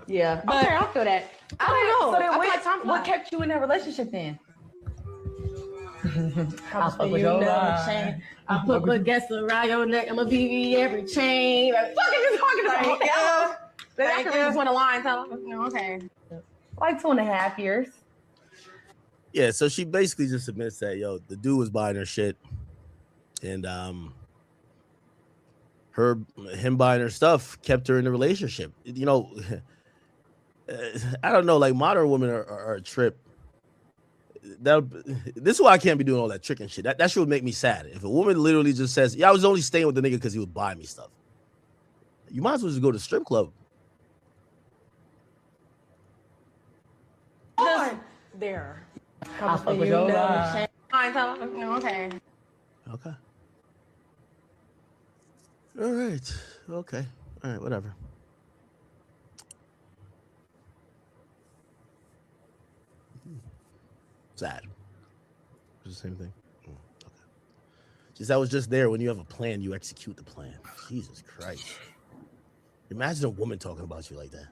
Yeah. But Okay, I feel that. I don't know. So then I feel like what kept you in that relationship then? I'll fuck with your chain. I'll put guess around your neck. I'm a BB every chain. What Fuck is you talking about? you. That could just win a line, tell them. Okay. Like 2.5 years. Yeah, so she basically just admits that the dude was buying her shit, and him buying her stuff kept her in the relationship. I don't know, like modern women are a trip. This is why I can't be doing all that tricking shit. That shit would make me sad. If a woman literally just says, "Yeah, I was only staying with the nigga because he would buy me stuff," you might as well just go to the strip club. Just there. I'll fuck with your chain. Fine, tell them. Okay. Okay. All right. Okay. All right. Whatever. Sad. It's the same thing. Okay. Just I was just there. When you have a plan, you execute the plan. Jesus Christ. Imagine a woman talking about you like that.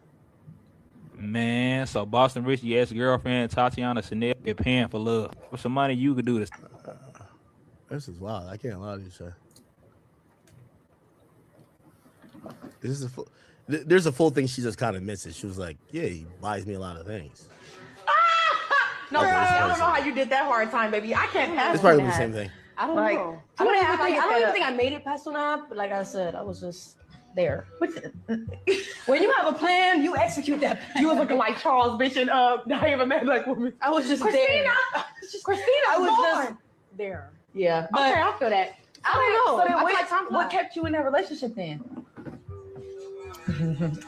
Man, so Boston Richie ex-girlfriend Tatiana Chanel get paying for love. For some money, you could do this. This is wild. I can't lie to you, sir. This is there's a full thing she just kind of misses. She was like, "Yeah, he buys me a lot of things." No, Okay, I don't that's know how you did that hard time, baby. I can't pass. It's probably the same thing. I don't Like, know. I don't even think I made it past one, but like I said, I was just there. When you have a plan, you execute that. You was looking like Charles, bitch, and Diane a man like woman. I was just Christina. there. Christina, I was born. just there. Yeah. But Okay, I feel that. I don't know. So then I feel like what kept you in that relationship then?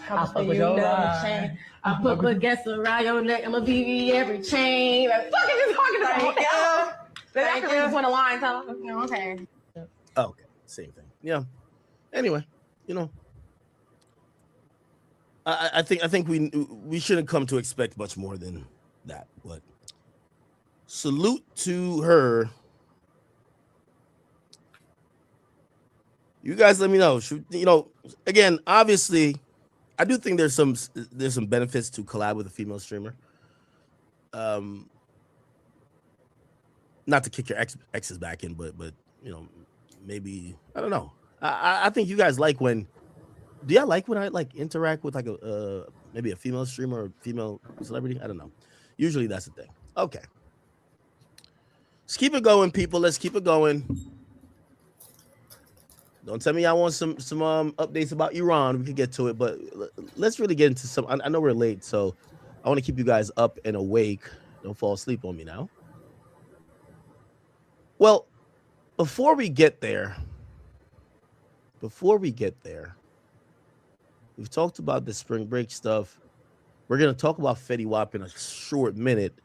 I'll fuck with your chain. I'll put guess around your neck. I'm a BB every chain. Fuck is you talking about? That could you. just win a line, tell them. Okay. Okay, same thing. Yeah. Anyway, I think we shouldn't come to expect much more than that. But salute to her. You guys, let me know. Again, obviously, I do think there's some benefits to collab with a female streamer. Not to kick your exes back in, but maybe I don't know. I think you guys like when. Do y'all like when I interact with like a maybe a female streamer or female celebrity? I don't know. Usually that's the thing. Okay. Let's keep it going, people. Let's keep it going. Don't tell me I want some updates about Iran. We could get to it, but let's really get into some. I know we're late, so I want to keep you guys up and awake. Don't fall asleep on me now. Well, before we get there, we've talked about the spring break stuff. We're going to talk about Fetty Wap in a short minute.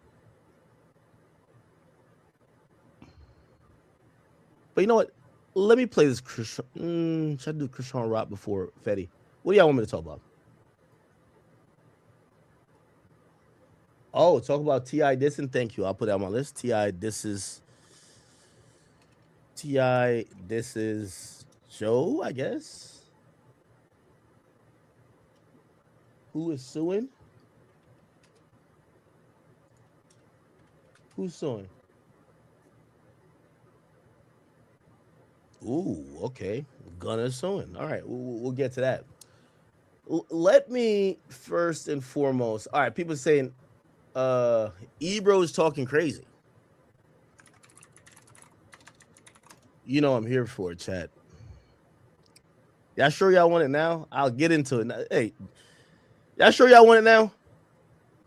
But you know what? Let me play this. Should I do Krishan Rock before Fetty? What do y'all want me to talk about? Oh, talk about T.I. dissing. Thank you. I'll put that on my list. T.I. disses Joe, I guess. Who is suing? Who's suing? Ooh, okay. Gunna's suing. All right, we'll get to that. Let me first and foremost. All right, people saying Ebro is talking crazy. You know I'm here for it, chat. Y'all sure y'all want it now? I'll get into it now. Hey, y'all sure y'all want it now?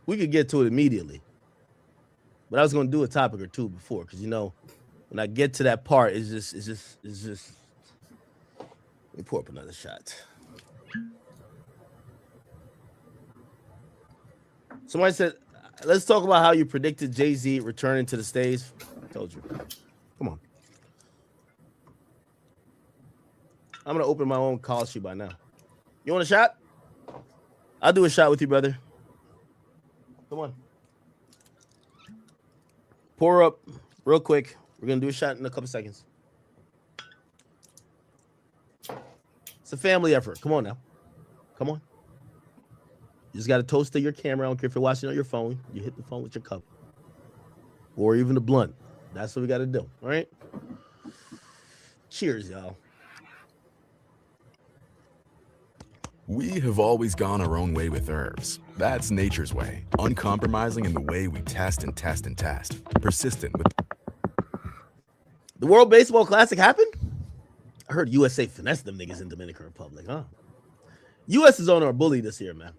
We could get to it immediately. But I was gonna do a topic or two before, because when I get to that part, it's just. Let me pour up another shot. Somebody said, let's talk about how you predicted Jay-Z returning to the stage. I told you. Come on. I'm going to open my own call sheet by now. You want a shot? I'll do a shot with you, brother. Come on. Pour up real quick. We're going to do a shot in a couple seconds. It's a family effort. Come on now. Come on. You just got to toast to your camera. I don't care if you're watching on your phone. You hit the phone with your cup or even the blunt. That's what we got to do. All right. Cheers, y'all. We have always gone our own way with herbs. That's nature's way. Uncompromising in the way we test and test and test. Persistent with. The World Baseball Classic happened? I heard USA finessed them niggas in Dominican Republic, huh? US is on our bully this year, man.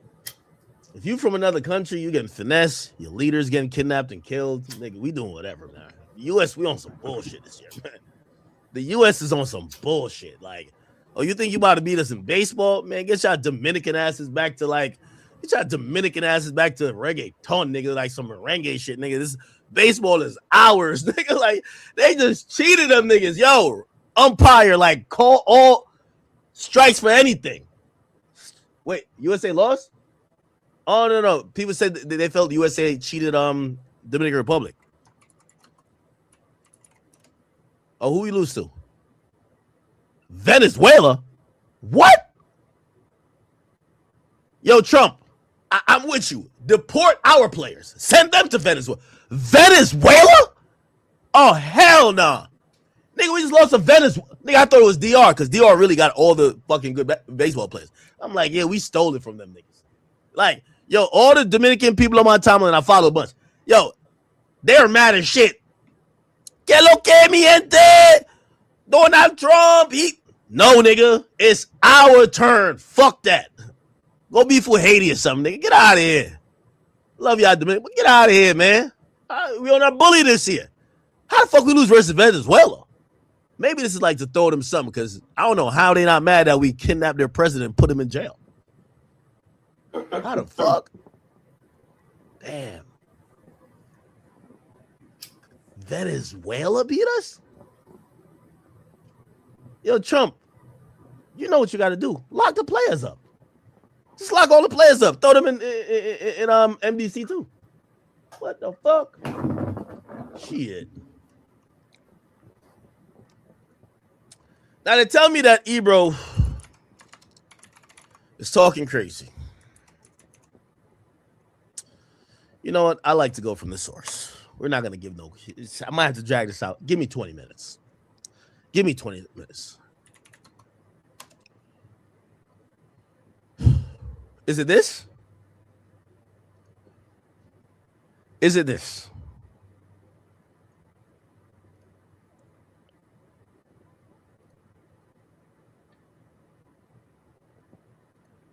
If you from another country, you getting finessed, your leaders getting kidnapped and killed. Nigga, we doing whatever, man. US, we on some bullshit this year, man. The US is on some bullshit. Like, oh, you think you about to beat us in baseball? Man, get y'all Dominican asses back to reggaeton, nigga, like some merengue shit, nigga. This baseball is ours, nigga. Like, they just cheated them niggas. Yo, umpire, like, call all strikes for anything. Wait, USA lost? Oh, no. People said they felt USA cheated Dominican Republic. Oh, who we lose to? Venezuela? What? Yo, Trump, I'm with you. Deport our players. Send them to Venezuela. Venezuela? Oh, hell nah. Nigga, we just lost to Venezuela. Nigga, I thought it was DR because DR really got all the fucking good baseball players. I'm like, yeah, we stole it from them niggas. Like, yo, all the Dominican people on my timeline, I follow a bunch. Yo, they're mad as shit. Que lo que, mi gente? Donald Trump, No, nigga, it's our turn. Fuck that. Go beef with Haiti or something, nigga. Get out of here. Love y'all, Dominican, but get out of here, man. We on our bully this year. How the fuck we lose versus Venezuela? Maybe this is like to throw them something because I don't know how they not mad that we kidnapped their president and put him in jail. How the fuck? Damn. Venezuela beat us? Yo, Trump, you know what you got to do. Lock the players up. Just lock all the players up. Throw them in MDC too. What the fuck? Shit. Now they tell me that Ebro is talking crazy. You know what? I like to go from the source. We're not going to give no. I might have to drag this out. Give me 20 minutes. Give me 20 minutes. Is it this? Is it this?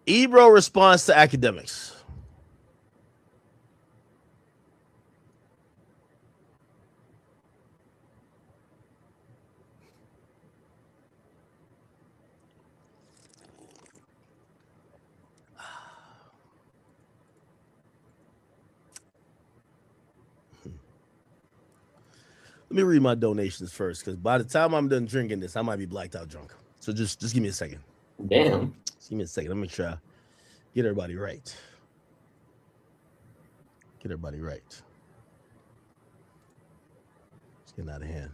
Ebro responds to academics. Let me read my donations first, because by the time I'm done drinking this, I might be blacked out drunk. So just give me a second. Damn. Just give me a second. Let me make sure I get everybody right. Get everybody right. It's getting out of hand.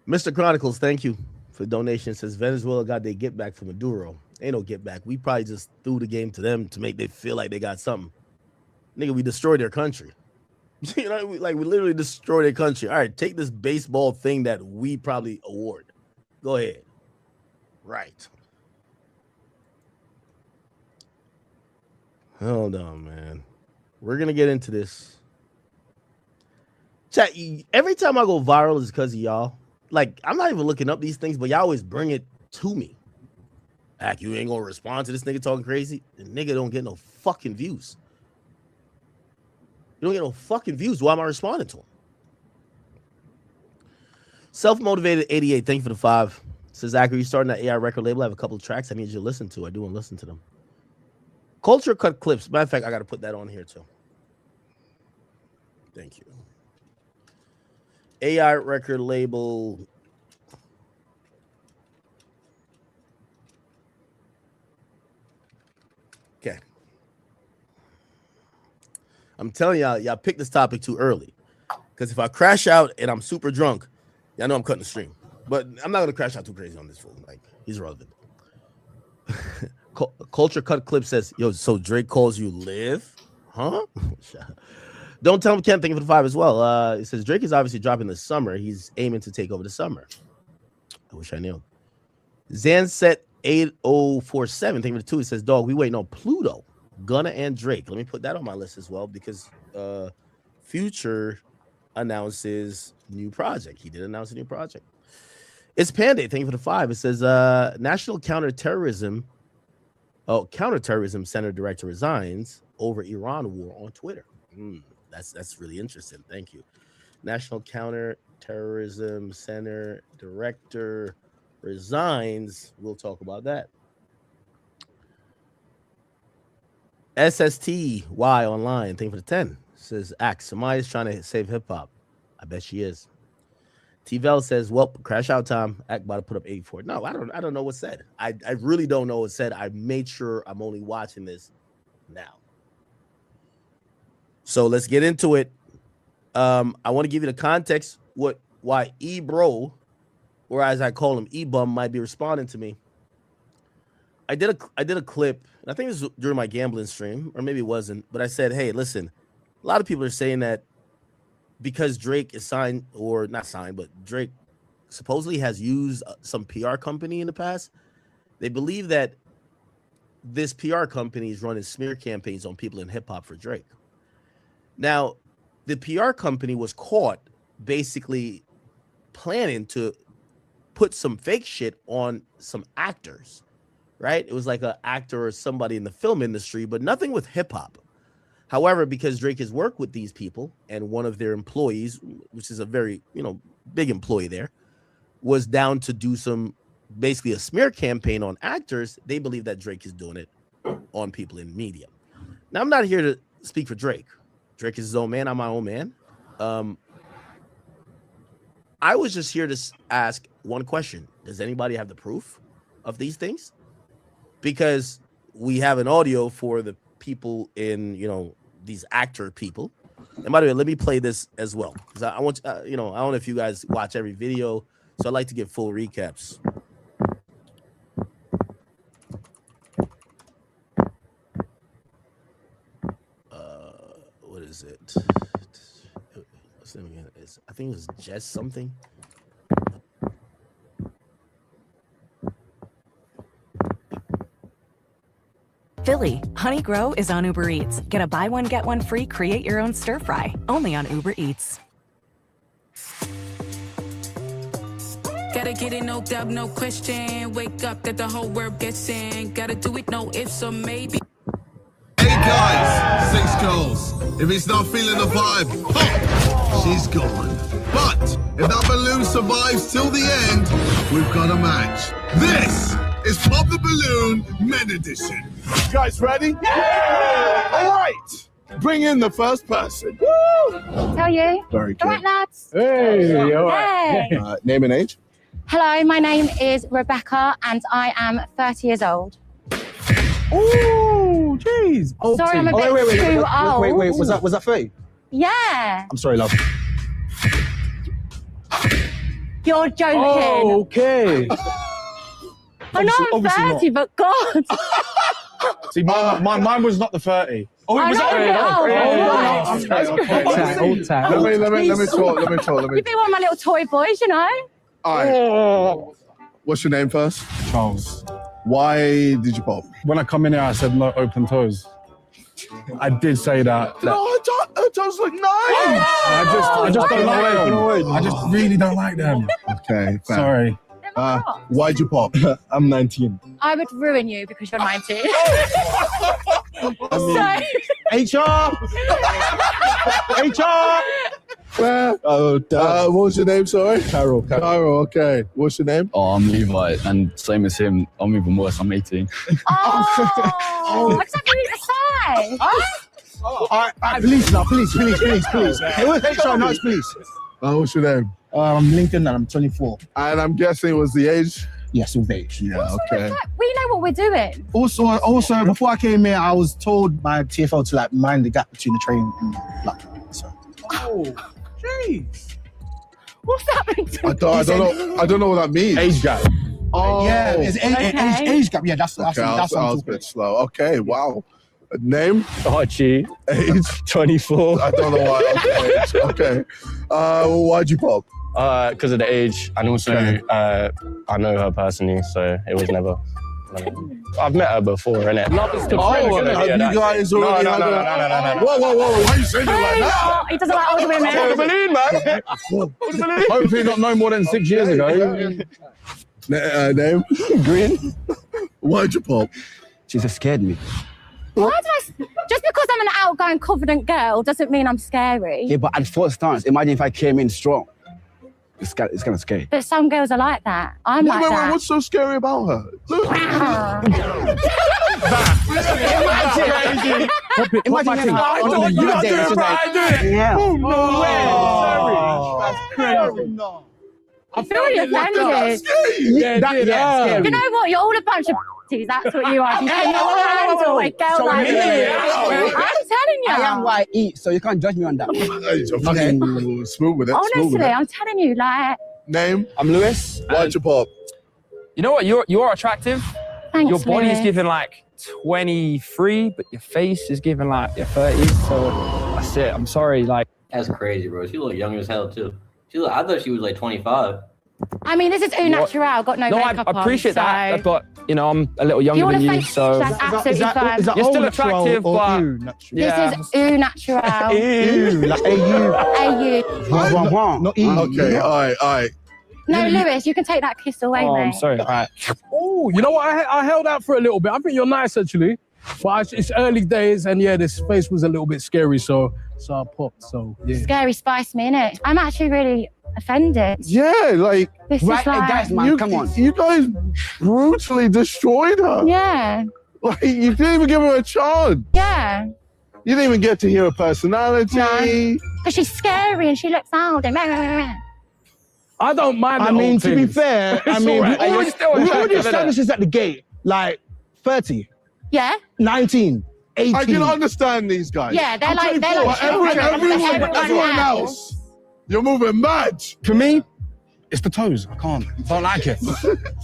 Mr. Chronicles, thank you for the donation. Says Venezuela got their get back from Maduro. Ain't no get back. We probably just threw the game to them to make them feel like they got something. Nigga, we destroyed their country. You know, we literally destroyed their country. All right, take this baseball thing that we probably award. Go ahead. Right. Hold on, man. We're gonna get into this. Chat, every time I go viral is because of y'all. Like, I'm not even looking up these things, but y'all always bring it to me. Ack, you ain't gonna respond to this nigga talking crazy? The nigga don't get no fucking views. You don't get no fucking views. Why am I responding to him? Self-motivated 88. Thank you for the 5. Says, Zach, are you starting that AI record label? I have a couple of tracks I need you to listen to. I do want to listen to them. Culture Cut Clips. Matter of fact, I got to put that on here too. Thank you. AI record label. Okay. I'm telling y'all picked this topic too early. Because if I crash out and I'm super drunk, I know I'm cutting the stream. But I'm not gonna crash out too crazy on this fool. Like he's irrelevant. Culture Cut Clip says, "Yo, so Drake calls you live, huh?" Don't tell him can't think of the 5 as well. It says Drake is obviously dropping this summer. He's aiming to take over the summer. I wish I knew. Zanset 8047, thank you for the 2. It says, "Dog, we waiting on Pluto, Gunna, and Drake." Let me put that on my list as well because Future announces new project. He did announce a new project. It's Panday, thank you for the 5. It says National Counterterrorism Center Director resigns over Iran war on Twitter. That's really interesting. Thank you. National Counterterrorism Center Director resigns. We'll talk about that. SSTY online, thank you for the 10. Says Axe, Samaya is trying to save hip hop. I bet she is. T-Vel says, well, crash out time. Act about to put up 84. No, I don't know what's said. I really don't know what's said. I made sure I'm only watching this now. So let's get into it. I want to give you the context why E-Bro, or as I call him, E-Bum, might be responding to me. I did a clip, and I think this was during my gambling stream, or maybe it wasn't, but I said, hey, listen, a lot of people are saying that because Drake is signed, or not signed, but Drake supposedly has used some PR company in the past. They believe that this PR company is running smear campaigns on people in hip hop for Drake. Now, the PR company was caught basically planning to put some fake shit on some actors, right? It was like an actor or somebody in the film industry, but nothing with hip hop. However, because Drake has worked with these people and one of their employees, which is a very, big employee there, was down to do basically a smear campaign on actors, they believe that Drake is doing it on people in media. Now, I'm not here to speak for Drake. Drake is his own man. I'm my own man. I was just here to ask one question. Does anybody have the proof of these things? Because we have an audio for the people in, these actor people. And by the way, let me play this as well. Because I want, I don't know if you guys watch every video. So I like to give full recaps. What is it? I think it was Jess something. Philly, Honey Grow is on Uber Eats. Get a buy one, get one free, create your own stir fry. Only on Uber Eats. Gotta get it, no doubt, no question. Wake up that the whole world gets in. Gotta do it, no ifs or maybe. 8 guys, 6 goals. If it's not feeling the vibe, pop, she's gone. But if that balloon survives till the end, we've got a match. This is Pop the Balloon Men Edition. You guys ready? Yeah! All right, bring in the first person. Woo! Tell you. Very good. All right, lads. Hey, all right. Hey. Name and age. Hello, my name is Rebecca, and I am 30 years old. Oh, jeez. Sorry, I'm a bit too old. Wait. Was that 30? Yeah. I'm sorry, love. You're joking. Oh, okay. I know I'm 30, but God. See, mine was not the 30. Oh, it was Old time. Let me talk. You've been one of my little toy boys, you know. All right. What's your name first? Charles. Why did you pop? When I come in here, I said no open toes. I did say that. No, her toes look nice. I just don't like them. I just really don't like them. Okay, fair. Sorry. Why'd you pop? I'm 19. I would ruin you because you're 19. HR! What was your name, sorry? Carol, okay. What's your name? Oh, I'm Levi, and same as him, I'm even worse, I'm 18. What does that mean to say? All right, police now, police. Hey, where's HR? No, it's police. What's your name? I'm Lincoln, and I'm 24. And I'm guessing it was the age? Yes, it was age. Yeah, okay. We know what we're doing. Also, before I came here, I was told by TFL to mind the gap between the train and so. Jeez. What's happening to I don't know what that means. Age gap. Oh, Yeah, it's age gap. Yeah, that's okay. I what I'm was a talking bit slow. Okay, wow. Name? Archie, Age? 24. I don't know why. Okay. Why'd you pop? Because of the age, and also I know her personally, so it was never. I've met her before, innit? Love is the Have you guys already No. Whoa. Why are you saying it like that? He doesn't like older women. Hold the balloon, man. Hopefully not no more than 6 years ago. Name? Green. Why'd you pop? She just scared me. Why did just because I'm an outgoing, confident girl doesn't mean I'm scary. Yeah, but at first stance, imagine if I came in strong. It's kind of scary. But some girls are like that. I'm like Wait, that. what's so scary about her? Look. Imagine I feel really offended. Yeah, You know what? You're all a bunch of that's what you are. You can't handle a girl like me. I'm telling you. I am what I eat, so you can't judge me on that. Okay. Smooth with it. Honestly, I'm telling you, like. Name? I'm Lewis. Why'd you pop? You know what? You are attractive. Thanks, Your body is Lewis. giving like 23, but your face is giving like your 30s. So that's it. I'm sorry. Like that's crazy, bro. She look young as hell too. I thought she was like 25. I mean, this is au natural. Got no makeup on. I appreciate so. that, but you know, I'm a little younger than you, so That's absolutely fine. you're still attractive, but This is au natural. Like AU. Not E. Okay, all right. No, Lewis, you can take that kiss away, oh, mate. I'm sorry. All right. Oh, you know what? I held out for a little bit. I think you're nice, actually. But it's early days, and yeah, this face was a little bit scary, so I popped. So yeah. Scary spice me, innit? I'm actually really offended. Yeah, like This is like, guys, man, come on. You guys brutally destroyed her. Yeah, Like you didn't even give her a chance. yeah. You didn't even get to hear her personality. No. Because she's scary and she looks old and I don't mind. I mean, to be fair, I mean, we already established this at the gate. Like 30, yeah, 19, 18. I can understand these guys. yeah. They're like But everyone else, you're moving mad. For me, it's the toes. I can't. I don't like it.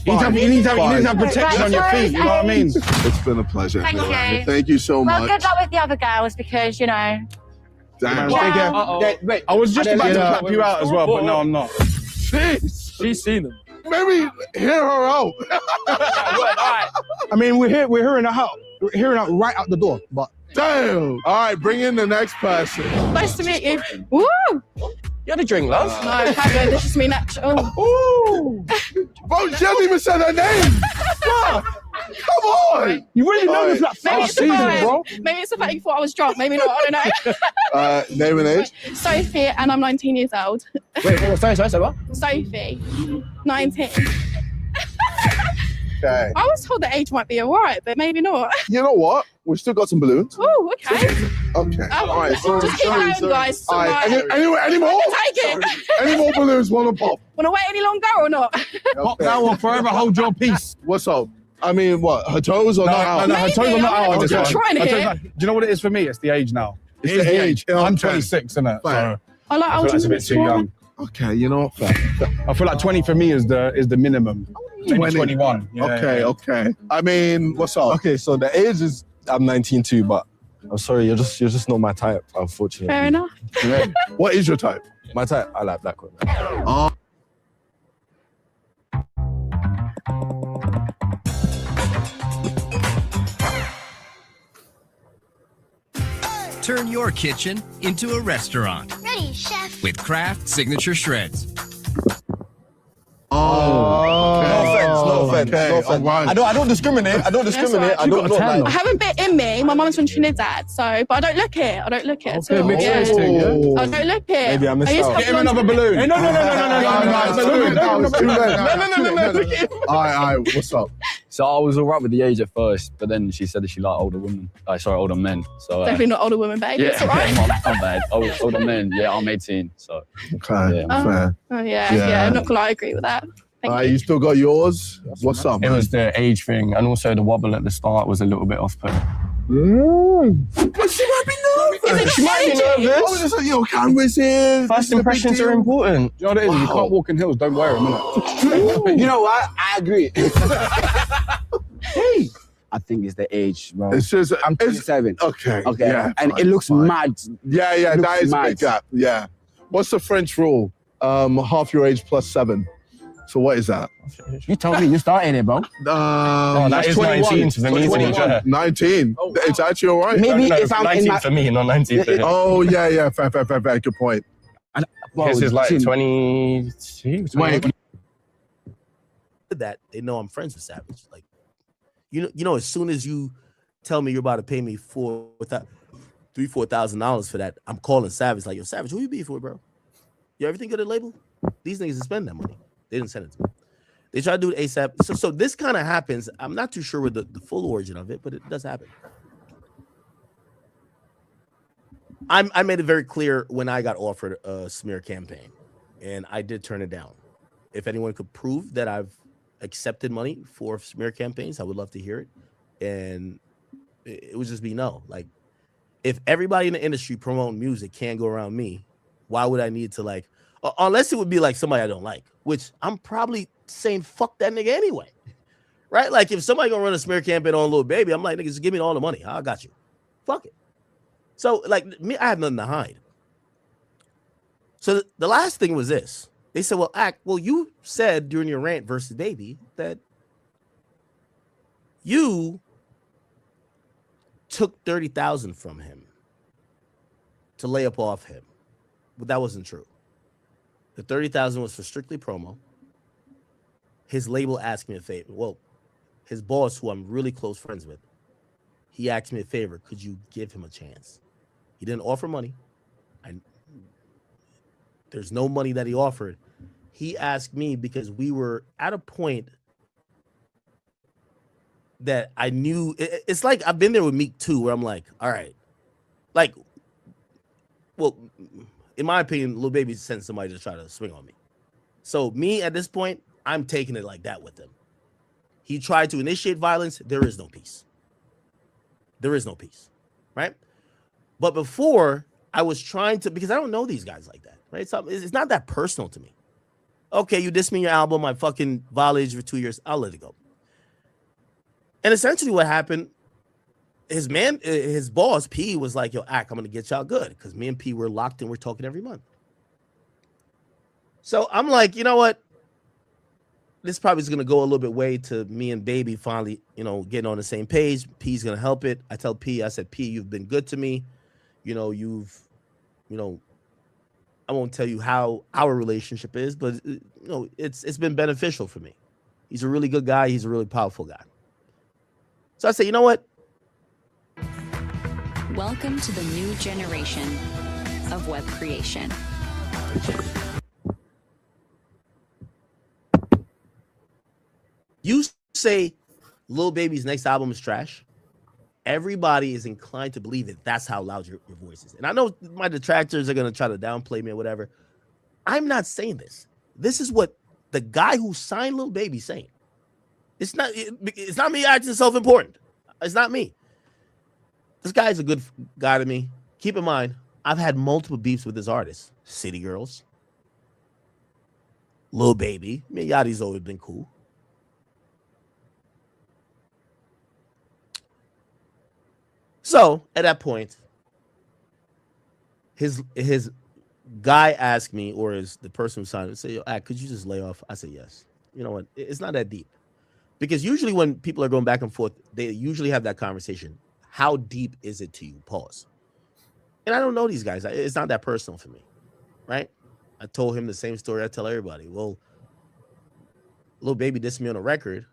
You need to have protection on your feet. You know what I mean? It's been a pleasure. Thank you. Thank you so Well, much. good luck with the other girls because you know. Damn. Yeah. Wait, I was just about to clap you out as well, but no, I'm not. Jeez. She's seen them. Maybe hear her out. I mean, we're hearing her out. We're hearing her right out the door. But Damn. All right, bring in the next person. Nice to meet you. Woo! You had a drink, love? No, I haven't. This is me natural. Ooh. Bro, she hasn't even said her name. What? Come on. you really know this like Maybe 5 it's the seasons, vibe. bro. Maybe it's the fact you thought I was drunk. Maybe not. I don't know. Name and age? Sophie, and I'm 19 years old. Wait, sorry, what? Sophie, 19. Okay. I was told the age might be alright, but maybe not. You know what? We've still got some balloons. Oh, okay. Okay. All right. Just keep going, guys. It's All right. alright. Any more? Take it. Any more balloons? Want to pop? Want to wait any longer or not? Pop that one forever. Hold your peace. What's up? I mean, what? Her toes are not out? No, her toes are not out on this I'm one. trying Her to toes hit. are- Do you know what it is for me? It's the age now. It's the age. I'm Okay. 26, innit? Fair. So I like I feel older like it's a bit too young. Okay, you know what? Fair. I feel like 20 for me is the minimum. 20, 21. Yeah, Okay, yeah. okay. I mean, what's up? Okay, so the age is I'm 19 too, but I'm sorry, you're just not my type, unfortunately. Fair enough. What is your type? My type, I like black women. Oh. Turn your kitchen into a restaurant Ready, chef. with Kraft Signature Shreds. Oh. No offense. All right. I don't discriminate. I don't discriminate. I don't I like. have a bit in me. My mum's from Trinidad, so but I don't look it. I don't look it. Okay, so, mixed race yeah. thing, yeah? I don't look it. Maybe I missed used to out. have Get him blonde another balloon. Hey, no. It's too late. All right. What's up? So I was alright with the age at first, but then she said that she liked older women. Older men. So Definitely not older women, babe. yeah, It's alright. not bad. Older men. Yeah, I'm 18. So Okay, Yeah. fair. Oh yeah. I'm not gonna lie, I agree with that. Thank you. You still got yours? What's up, It man? was the age thing, and also the wobble at the start was a little bit off-putting. But she might be nervous. She might be I was nervous. just like, yo, cameras here. First impressions are important. You know what it is? You can't walk in hills, don't wear them, innit? You know what? I agree. Hey. I think it's the age, bro. It's just, I'm 27. Okay. Okay. Yeah, and fine, it looks fine. mad. Yeah, It looks that is a mad. big gap. Yeah. What's the French rule? Half your age plus 7. So what is that? You told me you started it, bro. that That's is 21. 19 for me, to be fair. 19. It's actually all right. Maybe No, if I'm 19 in my... for me, not 19 for him. Oh, yeah. Fair. Good point. Bro, This is like Jim, 22. Wait. That they know I'm friends with Savage. Like, you know, as soon as you tell me you're about to pay me $4,000 for that, I'm calling Savage like, yo, Savage, who you beef with, bro? You everything good at label? These niggas didn't spend that money. They didn't send it to me. They try to do it ASAP. So this kind of happens. I'm not too sure with the full origin of it, but it does happen. I made it very clear when I got offered a smear campaign, and I did turn it down. If anyone could prove that I've accepted money for smear campaigns, I would love to hear it. And it would just be no. Like, if everybody in the industry promoting music can't go around me, why would I need to, like, unless it would be like somebody I don't like, which I'm probably saying fuck that nigga anyway, right? Like, if somebody gonna run a smear campaign on Lil Baby, I'm like, nigga, just give me all the money. I got you. Fuck it. So, like, me, I have nothing to hide. So the last thing was this. They said, well, you said during your rant versus Baby that you took 30,000 from him to lay up off him. But that wasn't true. The 30,000 was for strictly promo. His label asked me a favor. Well, his boss, who I'm really close friends with, he asked me a favor. Could you give him a chance? He didn't offer money. There's no money that he offered. He asked me because we were at a point that I knew. It's like I've been there with Meek too, where I'm like, all right, like, well, in my opinion, Lil Baby sent somebody to try to swing on me. So me at this point, I'm taking it like that with him. He tried to initiate violence. There is no peace. There is no peace, right? But before, I was trying to, because I don't know these guys like that, right? So it's not that personal to me. Okay, you dissed me in your album, I fucking violated you for 2 years, I'll let it go. And essentially what happened, his boss, P, was like, yo, Ack, I'm gonna get y'all good. Because me and P were locked in, we're talking every month. So I'm like, you know what? This probably is gonna go a little bit way to me and Baby finally, getting on the same page. P's gonna help it. I tell P, I said, P, you've been good to me. I won't tell you how our relationship is, but it's been beneficial for me. He's a really good guy. He's a really powerful guy. So I say, you know what? Welcome to the new generation of web creation. You say Lil Baby's next album is trash. Everybody is inclined to believe it. That's how loud your voice is. And I know my detractors are going to try to downplay me or whatever. I'm not saying this. This is what the guy who signed Lil Baby saying. It's not me acting self-important. It's not me. This guy's a good guy to me. Keep in mind, I've had multiple beefs with this artist. City Girls, Lil Baby. I mean, Yachty's always been cool. So at that point, his guy asked me, or is the person who signed it, say, yo, could you just lay off? I said, yes. You know what? It's not that deep. Because usually when people are going back and forth, they usually have that conversation. How deep is it to you? Pause. And I don't know these guys. It's not that personal for me, right? I told him the same story I tell everybody. Well, Lil Baby dissed me on a record.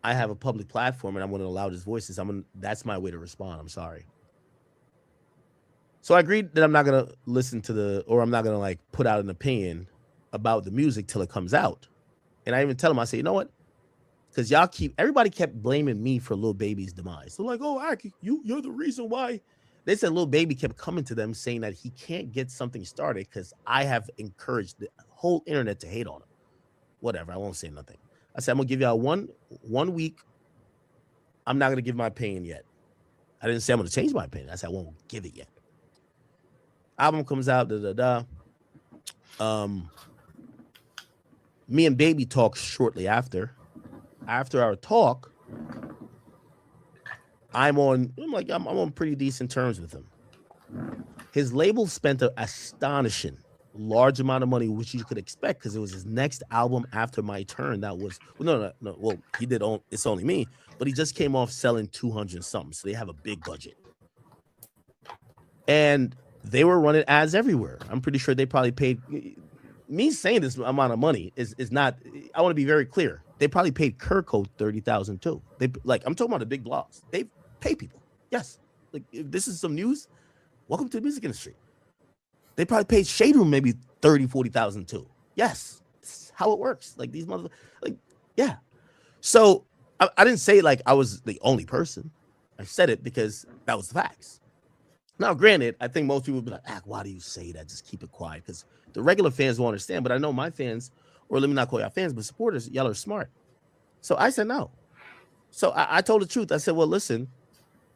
I have a public platform and I'm going to allow his voices. That's my way to respond. I'm sorry. So I agreed that I'm not going to listen to I'm not going to like put out an opinion about the music till it comes out. And I even tell him, I say, you know what? Because everybody kept blaming me for Lil Baby's demise. They're like, oh, Aki, you're the reason why. They said Lil Baby kept coming to them saying that he can't get something started because I have encouraged the whole internet to hate on him. Whatever, I won't say nothing. I said, I'm going to give y'all one week. I'm not going to give my opinion yet. I didn't say I'm going to change my opinion. I said, I won't give it yet. Album comes out. Me and Baby talk shortly after. After our talk, I'm on pretty decent terms with him. His label spent an astonishing large amount of money, which you could expect because it was his next album after My Turn. That was no. Well, he did It's Only Me, but he just came off selling 200 something, so they have a big budget. And they were running ads everywhere. I'm pretty sure they probably paid. Me saying this amount of money is not. I want to be very clear. They probably paid Kirko $30,000 too. I'm talking about the big blogs. They pay people. Yes. Like if this is some news, welcome to the music industry. They probably paid Shade Room maybe $30,000-$40,000 too. Yes, this is how it works. Like these motherfuckers, yeah. So I didn't say like I was the only person. I said it because that was the facts. Now, granted, I think most people would be like, why do you say that? Just keep it quiet. Because the regular fans won't understand. But I know my fans, or let me not call y'all fans, but supporters, y'all are smart. So I said no. So I told the truth. I said, well, listen,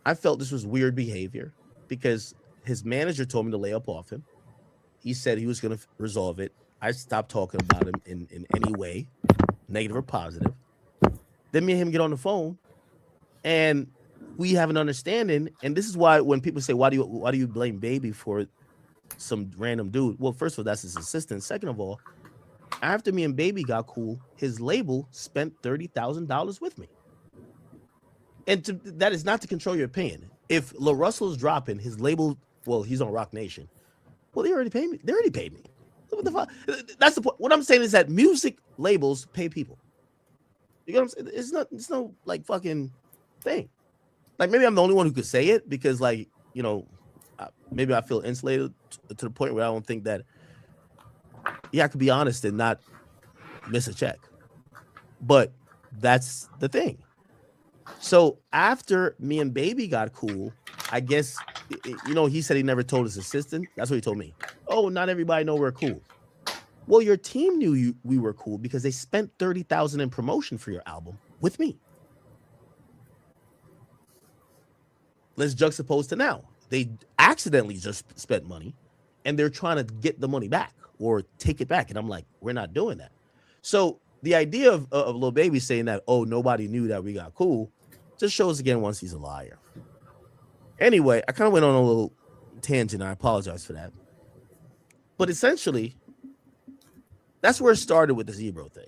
I felt this was weird behavior because his manager told me to lay up off him. He said he was going to resolve it. I stopped talking about him in any way, negative or positive. Then me and him get on the phone, and we have an understanding. And this is why when people say, why do you blame Baby for some random dude? Well, first of all, that's his assistant. Second of all, after me and Baby got cool, his label spent $30,000 with me. And that is not to control your opinion. If La Russell's dropping his label, well, he's on Rock Nation. Well, they already paid me. They already paid me. What the fuck? That's the point. What I'm saying is that music labels pay people. You know what I'm saying? It's no like fucking thing. Like maybe I'm the only one who could say it because like, you know, maybe I feel insulated to the point where I don't think that, yeah, I could be honest and not miss a check. But that's the thing. So after me and Baby got cool, I guess, you know, he said he never told his assistant. That's what he told me. Oh, not everybody know we're cool. Well, your team knew we were cool because they spent $30,000 in promotion for your album with me. Let's juxtapose to now. They accidentally just spent money and they're trying to get the money back or take it back. And I'm like, we're not doing that. So the idea of Lil Baby saying that, oh, nobody knew that we got cool, just shows again once he's a liar. Anyway, I kind of went on a little tangent. I apologize for that. But essentially, that's where it started with the Zebro thing.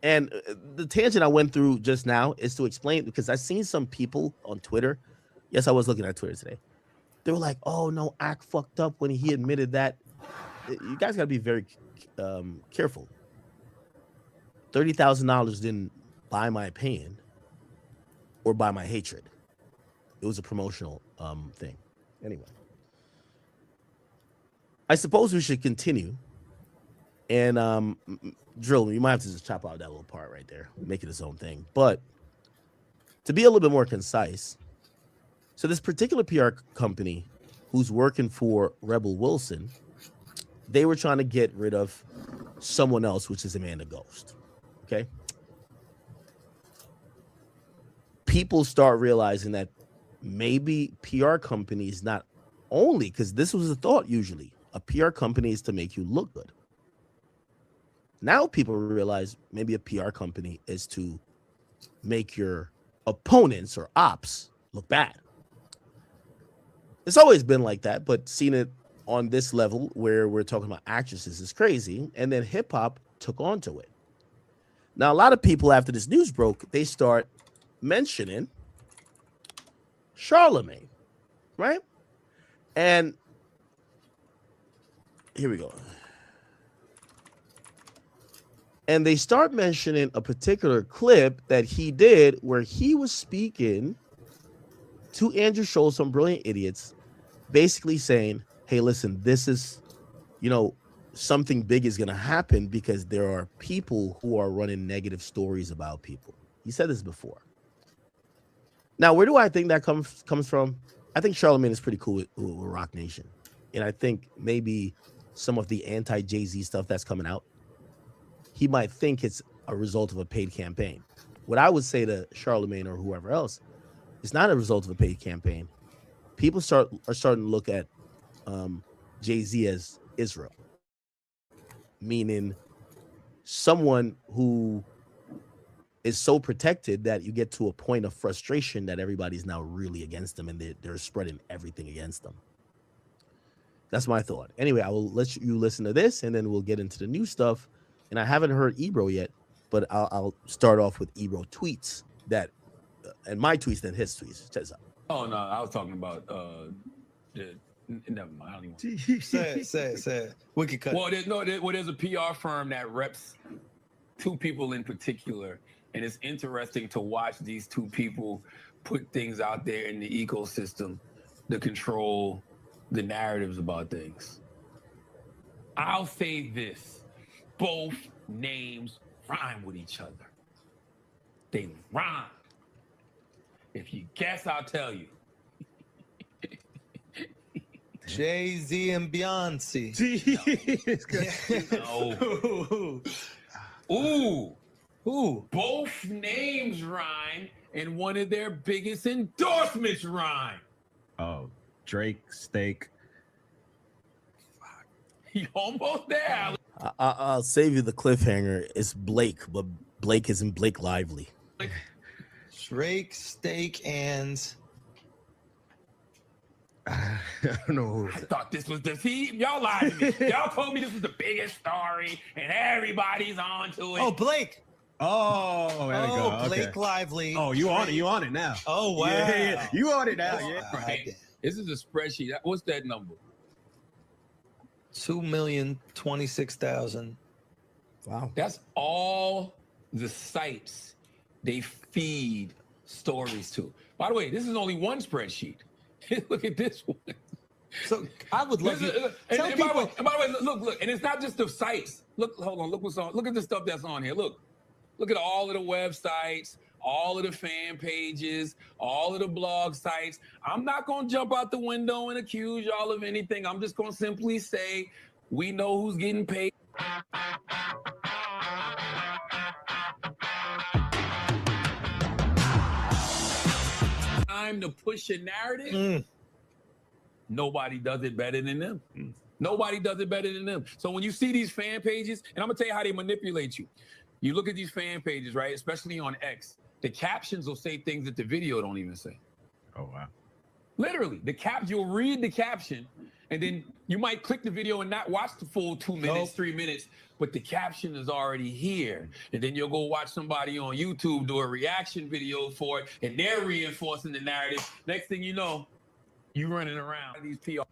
And the tangent I went through just now is to explain, because I've seen some people on Twitter. Yes, I was looking at Twitter today. They were like, oh, no, Ack fucked up when he admitted that. You guys got to be very careful. $30,000 didn't buy my opinion or buy my hatred. It was a promotional thing. Anyway, I suppose we should continue. And Drill, you might have to just chop out that little part right there, make it its own thing. But to be a little bit more concise, so this particular PR company who's working for Rebel Wilson, they were trying to get rid of someone else, which is Amanda Ghost. Okay. People start realizing that maybe PR companies not only, because this was a thought usually, a PR company is to make you look good. Now people realize maybe a PR company is to make your opponents or ops look bad. It's always been like that, but seeing it on this level where we're talking about actresses is crazy. And then hip hop took on to it. Now, a lot of people after this news broke, they start mentioning Charlemagne, right? And here we go. And they start mentioning a particular clip that he did where he was speaking to Andrew Schultz, some brilliant idiots, basically saying, hey, listen, this is, you know, something big is going to happen because there are people who are running negative stories about people. He said this before. Now, where do I think that comes from? I think Charlemagne is pretty cool with Rock Nation. And I think maybe some of the anti-Jay-Z stuff that's coming out, he might think it's a result of a paid campaign. What I would say to Charlemagne or whoever else, it's not a result of a paid campaign. People are starting to look at Jay-Z as Israel, meaning someone who is so protected that you get to a point of frustration that everybody's now really against them and they're spreading everything against them. That's my thought. Anyway, I will let you listen to this and then we'll get into the new stuff. And I haven't heard Ebro yet, but I'll start off with Ebro tweets that, and my tweets than his tweets. Check this out. Oh, no, I was talking about never mind. I don't even Say it. We can cut. Well, there's a PR firm that reps two people in particular, and it's interesting to watch these two people put things out there in the ecosystem to control the narratives about things. I'll say this: both names rhyme with each other. They rhyme. If you guess, I'll tell you. Jay-Z and Beyonce. No. Ooh. Both names rhyme, and one of their biggest endorsements rhyme. Oh, Drake, Steak. You almost there. I'll save you the cliffhanger. It's Blake, but Blake isn't Blake Lively. Drake, Steak, and I don't know who. I thought this was y'all lied to me. Y'all told me this was the biggest story, and everybody's on to it. Oh, Blake. Oh, there we go. Okay. Blake Lively. Oh, you on it? You on it now? Oh, wow. Yeah. You on it now? Yeah. Right. This is a spreadsheet. What's that number? 2,026,000. Wow. That's all the sites they feed stories to. By the way, this is only one spreadsheet. Look at this one. So I would love you. And by the way, look, and it's not just the sites. Look, hold on, look what's on. Look at the stuff that's on here. Look at all of the websites, all of the fan pages, all of the blog sites. I'm not gonna jump out the window and accuse y'all of anything. I'm just gonna simply say we know who's getting paid. Time to push a narrative. Nobody does it better than them. Nobody does it better than them. So when you see these fan pages, and I'm gonna tell you how they manipulate you. You look at these fan pages, right? Especially on X, the captions will say things that the video don't even say. Oh, wow. Literally, you'll read the caption, and then you might click the video and not watch the full 2 minutes, 3 minutes, but the caption is already here. And then you'll go watch somebody on YouTube do a reaction video for it, and they're reinforcing the narrative. Next thing you know, you running around these PR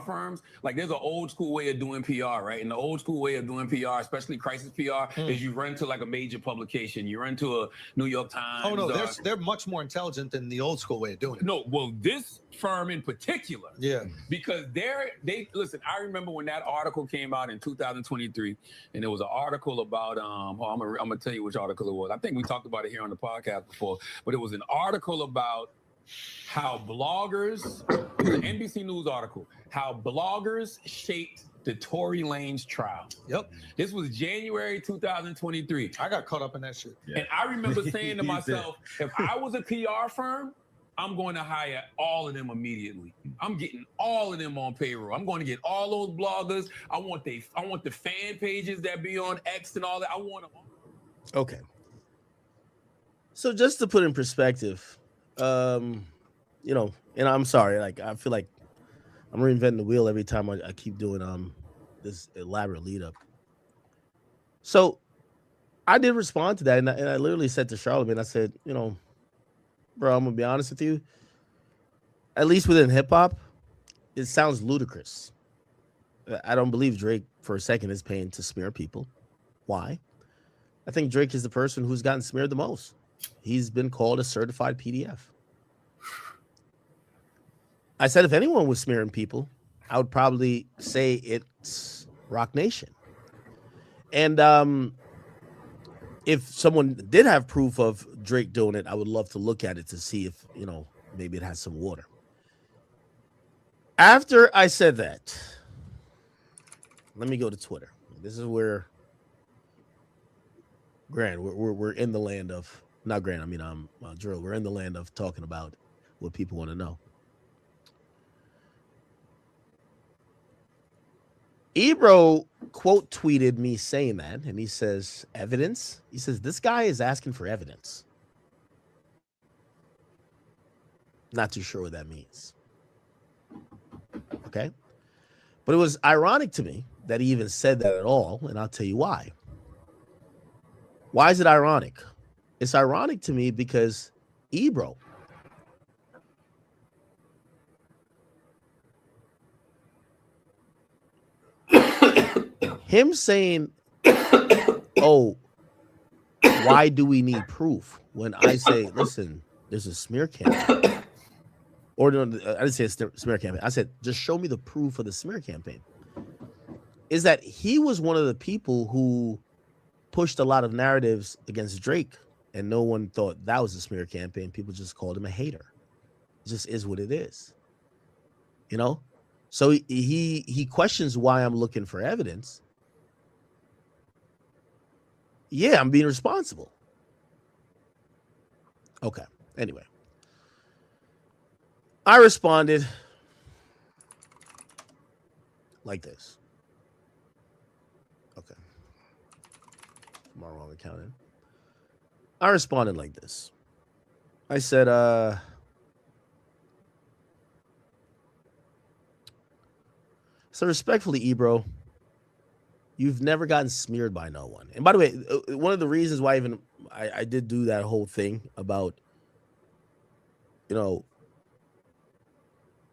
firms. Like, there's an old school way of doing PR, right? And the old school way of doing PR, especially crisis PR, is you run to like a major publication. You run to a New York Times. Oh, no, they're much more intelligent than the old school way of doing it. No, well, this firm in particular. Yeah. Because they listen, I remember when that article came out in 2023, and there was an article about, I'm gonna tell you which article it was. I think we talked about it here on the podcast before, but it was an article about how bloggers, it was an NBC News article, how bloggers shaped the Tory Lanez trial. Yep. This was January 2023. I got caught up in that shit. Yeah. And I remember saying to myself, if I was a PR firm, I'm going to hire all of them immediately. I'm getting all of them on payroll. I'm going to get all those bloggers. I want the fan pages that be on X and all that. I want them. Okay. So just to put in perspective, you know, and I'm sorry, like I feel like I'm reinventing the wheel every time I keep doing this elaborate lead up. So I did respond to that, and I literally said to Charlamagne, I said, you know, bro, I'm gonna be honest with you. At least within hip hop, it sounds ludicrous. I don't believe Drake for a second is paying to smear people. Why? I think Drake is the person who's gotten smeared the most. He's been called a certified PDF. I said if anyone was smearing people, I would probably say it's Rock Nation. And if someone did have proof of Drake doing it, I would love to look at it to see if, you know, maybe it has some water. After I said that, let me go to Twitter. This is where Grant, we're in the land of, not Grant, I mean Drew, we're in the land of talking about what people want to know. Ebro quote tweeted me saying that, and he says, evidence? He says, this guy is asking for evidence. Not too sure what that means. Okay. But it was ironic to me that he even said that at all, and I'll tell you why. Why is it ironic? It's ironic to me because Ebro him saying, oh, why do we need proof? When I say, listen, there's a smear campaign. Or no, I didn't say a smear campaign. I said, just show me the proof of the smear campaign. Is that he was one of the people who pushed a lot of narratives against Drake, and no one thought that was a smear campaign. People just called him a hater. It just is what it is. You know? So he questions why I'm looking for evidence. Yeah, I'm being responsible. Okay. Anyway. I responded like this. Okay. Am I wrong accounting? I responded like this. I said, so respectfully, Ebro, you've never gotten smeared by no one. And by the way, one of the reasons why even I did do that whole thing about, you know,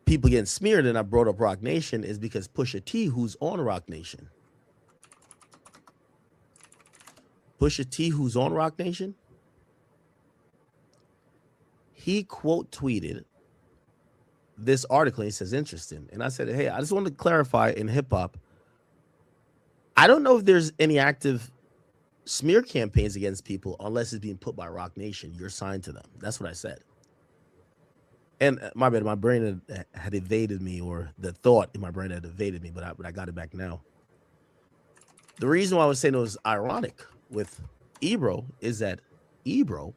people getting smeared, and I brought up Rock Nation, is because Pusha T, who's on Rock Nation, he quote tweeted this article, and he says, interesting. And I said, hey, I just want to clarify, in hip hop, I don't know if there's any active smear campaigns against people unless it's being put by Rock Nation. You're signed to them. That's what I said. And my bad, my brain had evaded me, or the thought in my brain had evaded me, but I got it back now. The reason why I was saying it was ironic with Ebro is that Ebro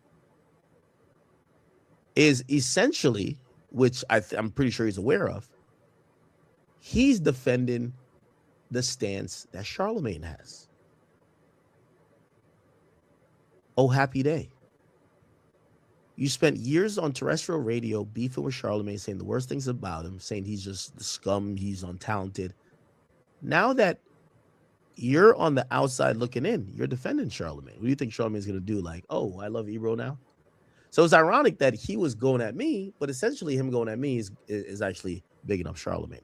is essentially, which I'm pretty sure he's aware of, he's defending the stance that Charlemagne has. Oh, happy day. You spent years on terrestrial radio beefing with Charlemagne, saying the worst things about him, saying he's just the scum, he's untalented. Now that you're on the outside looking in, you're defending Charlemagne. What do you think Charlemagne's going to do? Like, oh, I love Ebro now? So it's ironic that he was going at me, but essentially him going at me is actually bigging up Charlemagne.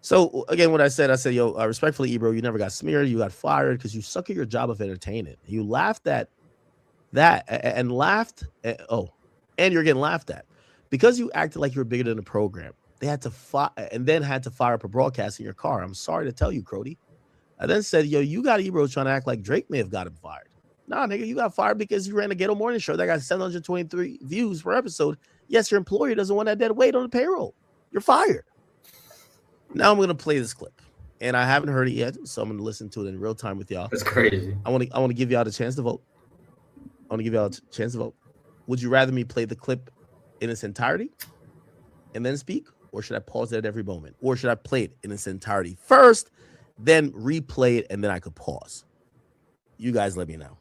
So again, what I said, yo, respectfully, Ebro, you never got smeared. You got fired because you suck at your job of entertaining. You laughed at that and and you're getting laughed at because you acted like you were bigger than the program. They had to fire up a broadcast in your car. I'm sorry to tell you, Crody. I then said, yo, you got Ebro trying to act like Drake may have got him fired. Nah, nigga, you got fired because you ran a Ghetto Morning Show that got 723 views per episode. Yes, your employer doesn't want that dead weight on the payroll. You're fired. Now I'm gonna play this clip, and I haven't heard it yet, so I'm gonna listen to it in real time with y'all. That's crazy. I want to give y'all the chance to vote. Would you rather me play the clip in its entirety and then speak, or should I pause it at every moment, or should I play it in its entirety first, then replay it, and then I could pause? You guys let me know.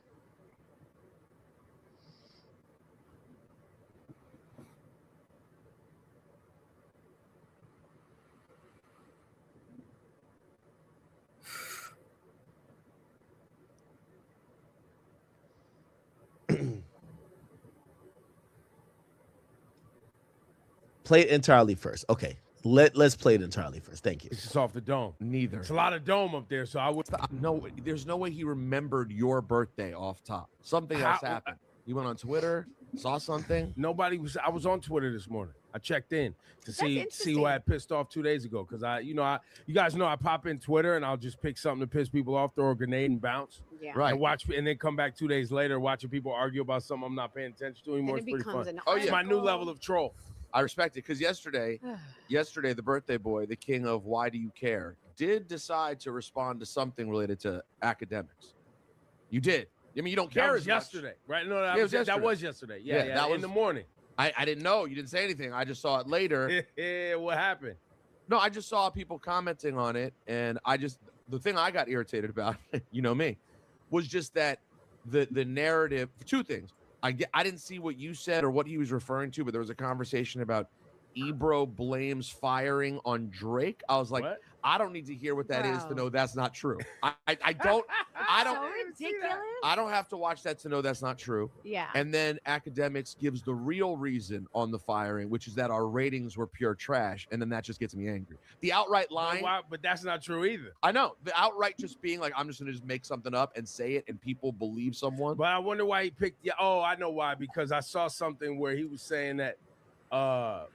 Play it entirely first. Okay, let's play it entirely first. Thank you. It's just off the dome. Neither. It's a lot of dome up there, so I would. No, there's no way he remembered your birthday off top. Something else happened. You went on Twitter, saw something. Nobody was. I was on Twitter this morning. I checked in to see who I had pissed off 2 days ago, because you guys know I pop in Twitter and I'll just pick something to piss people off, throw a grenade and bounce. Yeah. Right. And watch, and then come back 2 days later watching people argue about something I'm not paying attention to anymore. It's pretty fun. It's my new level of troll. I respect it, because yesterday, the birthday boy, the king of Why Do You Care, did decide to respond to something related to academics. You did. I mean, you don't care That was as much. yesterday, right? No, that was yesterday. Yeah, that was in the morning. I didn't know. You didn't say anything. I just saw it later. What happened? No, I just saw people commenting on it, and the thing I got irritated about, you know me, was just that the narrative. Two things. I didn't see what you said or what he was referring to, but there was a conversation about Ebro blames firing on Drake. I was like, I don't need to hear what that is to know that's not true. I don't. So ridiculous. I don't have to watch that to know that's not true. Yeah. And then Academics gives the real reason on the firing, which is that our ratings were pure trash, and then that just gets me angry. The outright line, but that's not true either. I know. The outright just being like, I'm just gonna just make something up and say it, and people believe someone. But I wonder why he picked. Yeah. Oh, I know why. Because I saw something where he was saying that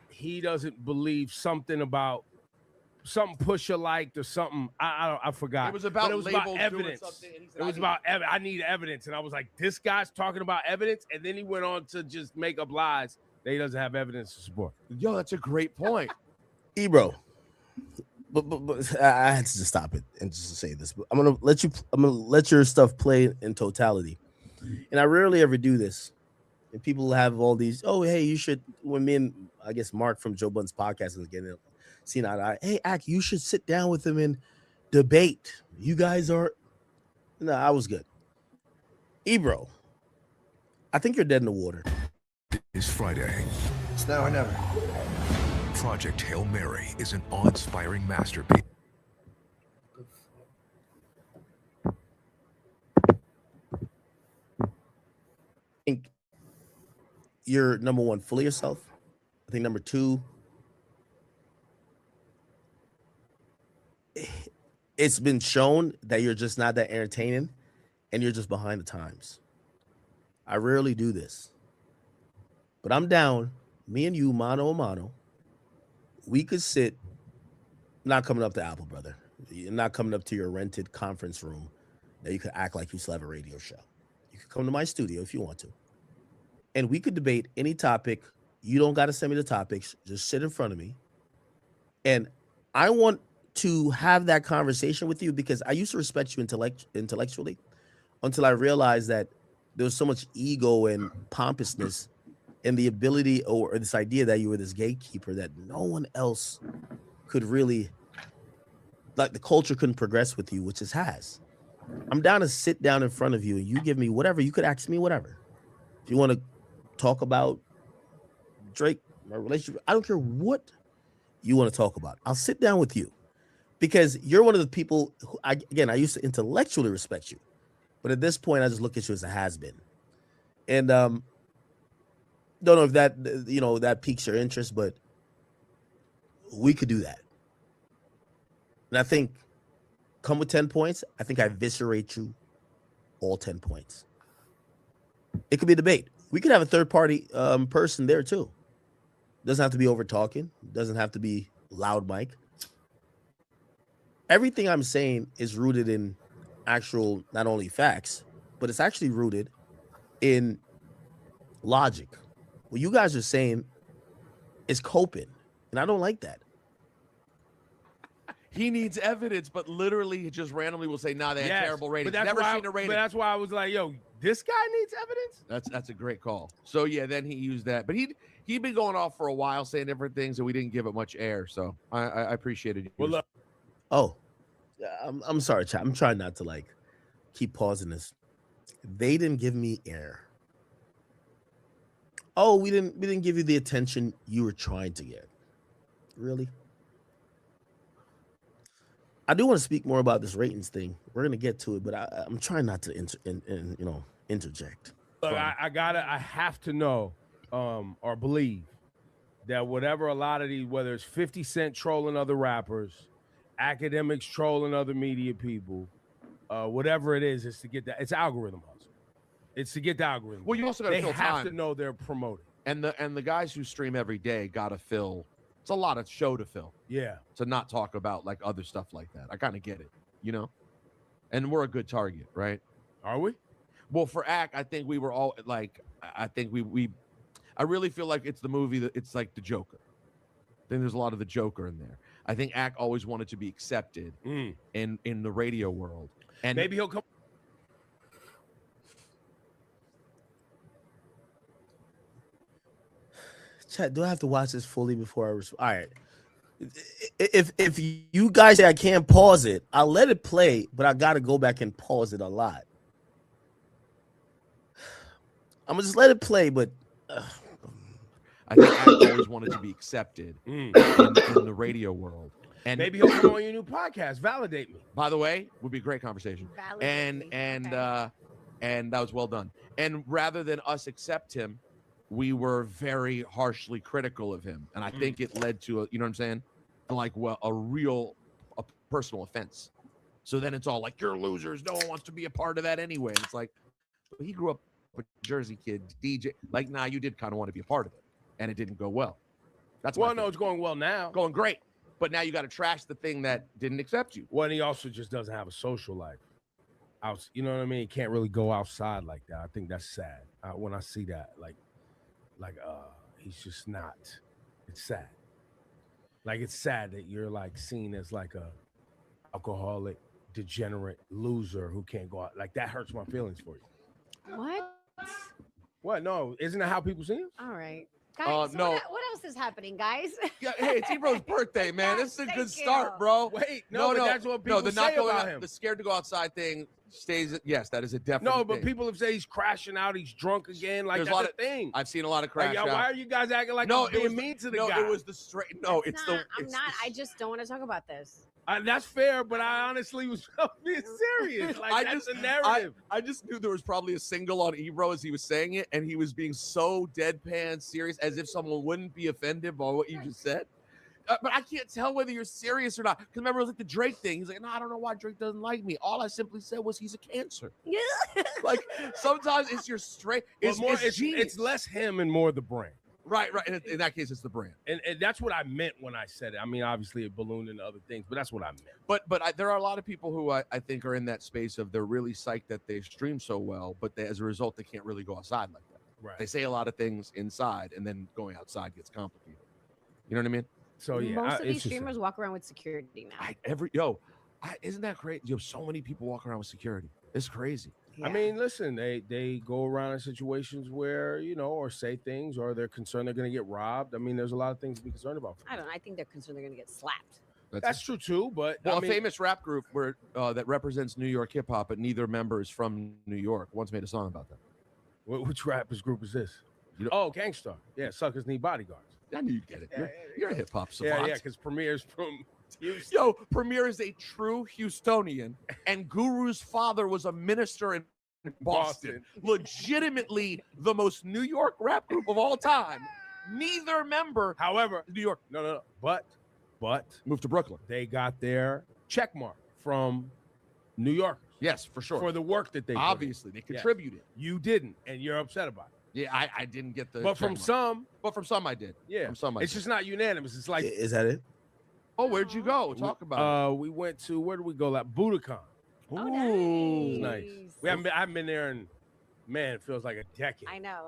he doesn't believe something about something Pusha liked or something. I forgot. It was about But it was labels about doing evidence. something, and he said, It was about I need evidence, and I was like, this guy's talking about evidence, and then he went on to just make up lies that he doesn't have evidence to support. Yo, that's a great point. Ebro, but I had to just stop it and just say this. But I'm gonna let your stuff play in totality, and I rarely ever do this. And people have all these. Oh, hey, you should. When me and I guess Mark from Joe Budden's podcast is getting seen eye to eye. Hey, Ak, you should sit down with him and debate. You guys are. No, I was good. Ebro, I think you're dead in the water. It's Friday. It's now or never. Project Hail Mary is an awe-inspiring masterpiece. I think you're number one, fully yourself. I think number two, it's been shown that you're just not that entertaining and you're just behind the times. I rarely do this, but I'm down. Me and you, mano a mano. We could sit, not coming up to Apple, brother. You're not coming up to your rented conference room that you could act like you still have a radio show. You could come to my studio if you want to. And we could debate any topic. You don't got to send me the topics. Just sit in front of me. And I want to have that conversation with you because I used to respect you intellectually until I realized that there was so much ego and pompousness and the ability or this idea that you were this gatekeeper that no one else could really, like the culture couldn't progress with you, which it has. I'm down to sit down in front of you and you give me whatever. You could ask me whatever. If you want to talk about Drake, my relationship, I don't care what you want to talk about. I'll sit down with you because you're one of the people who, I used to intellectually respect you. But at this point, I just look at you as a has-been. And don't know if that, that piques your interest, but we could do that. And I think come with 10 points. I think I eviscerate you all 10 points. It could be a debate. We could have a third party person there too. Doesn't have to be over talking. Doesn't have to be loud mic. Everything I'm saying is rooted in actual, not only facts, but it's actually rooted in logic. What you guys are saying is coping, and I don't like that. He needs evidence, but literally he just randomly will say, nah, they had terrible ratings. Never seen a rating. But that's why I was like, yo, this guy needs evidence? That's a great call. So yeah, then he used that. But he'd been going off for a while saying different things, and we didn't give it much air. So I appreciated it. Well, look. Oh, I'm sorry, chat. I'm trying not to keep pausing this. They didn't give me air. Oh, we didn't give you the attention you were trying to get. Really? I do want to speak more about this ratings thing. We're gonna get to it, but I'm trying not to interject. Look, I have to know or believe that whatever a lot of these, whether it's 50 Cent trolling other rappers, Academics trolling other media people, whatever it is to get that. It's algorithm hustle. It's to get the algorithm. Well, you also got to fill time. They have to know they're promoting. And the guys who stream every day got to fill. It's a lot of show to fill. Yeah. To not talk about like other stuff like that. I kind of get it, And we're a good target, right? Are we? Well, for Ack, I think we were all like. I think I really feel like it's the movie that it's like the Joker. I think there's a lot of the Joker in there. I think Ack always wanted to be accepted in the radio world, and maybe he'll come. Chat, do I have to watch this fully before I respond? All right. If you guys say I can't pause it, I'll let it play, but I gotta go back and pause it a lot. I'm gonna just let it play, but I think I always wanted to be accepted in the radio world. And maybe he'll come on your new podcast. Validate me. By the way, would be a great conversation. And that was well done. And rather than us accept him, we were very harshly critical of him. And I think it led to you know what I'm saying? Like, well, a personal offense. So then it's all like, you're losers. No one wants to be a part of that anyway. And it's like, well, he grew up a Jersey kid, DJ. Like, nah, you did kind of want to be a part of it. And it didn't go well. That's well, no, it's going well now. Going great. But now you got to trash the thing that didn't accept you. Well, and he also just doesn't have a social life. You know what I mean? He can't really go outside like that. I think that's sad. When I see that, he's just not. It's sad. Like, it's sad that you're like seen as like a alcoholic, degenerate loser who can't go out. Like, that hurts my feelings for you. What? What? No, isn't that how people see him? All right. Guys, no. what else is happening, guys? Yeah, hey, it's Ebro's birthday, man. This is a good start, bro. Wait, no, that's what people the say not going about out, him. the scared to go outside thing stays. Yes, that is a definite. No, but thing. people have said he's crashing out. He's drunk again. Like, There's that's a lot a thing. I've seen a lot of crash Like, out. why are you guys acting like No, I'm it being was mean to the no, guy? it was the straight. No, it's the. I'm not. I just don't want to talk about this. That's fair, but I honestly was being serious. Like, that's a narrative. I just knew there was probably a single on Ebro as he was saying it, and he was being so deadpan serious, as if someone wouldn't be offended by what you just said. But I can't tell whether you're serious or not. Because remember, it was like the Drake thing. He's like, no, I don't know why Drake doesn't like me. All I simply said was he's a cancer. Yeah. Like, sometimes it's your straight. It's less him and more the brand. Right. In that case, it's the brand. And that's what I meant when I said it. I mean, obviously it ballooned into other things, but that's what I meant. But there are a lot of people who I think are in that space of they're really psyched that they stream so well, but as a result, they can't really go outside like that. Right. They say a lot of things inside, and then going outside gets complicated. You know what I mean? So yeah, most of these streamers walk around with security now. Isn't that crazy? You have so many people walking around with security. It's crazy. I mean, listen, they go around in situations where, or say things, or they're concerned they're going to get robbed. I mean, there's a lot of things to be concerned about. I don't know. I think they're concerned they're going to get slapped. That's true too, but a famous rap group that represents New York hip hop, but neither member is from New York, once made a song about that. Which rappers group is this? Gangstar. Yeah, suckers need bodyguards. I knew you'd get it. You're a hip hop savant. Yeah, because Premier's from Houston. Yo, Premier is a true Houstonian, and Guru's father was a minister in Boston. Legitimately the most New York rap group of all time. Neither member, however, New York. No. But moved to Brooklyn. They got their check mark from New Yorkers. Yes, for sure. For the work that they obviously they contributed. You didn't, and you're upset about it. Yeah, I didn't get the. But from some I did. Yeah, from some it's just not unanimous. It's like, is that it? Oh, where'd you go? Talk about it. We went to, where did we go? Budokan. Ooh, nice. I haven't been there in, man, it feels like a decade. I know.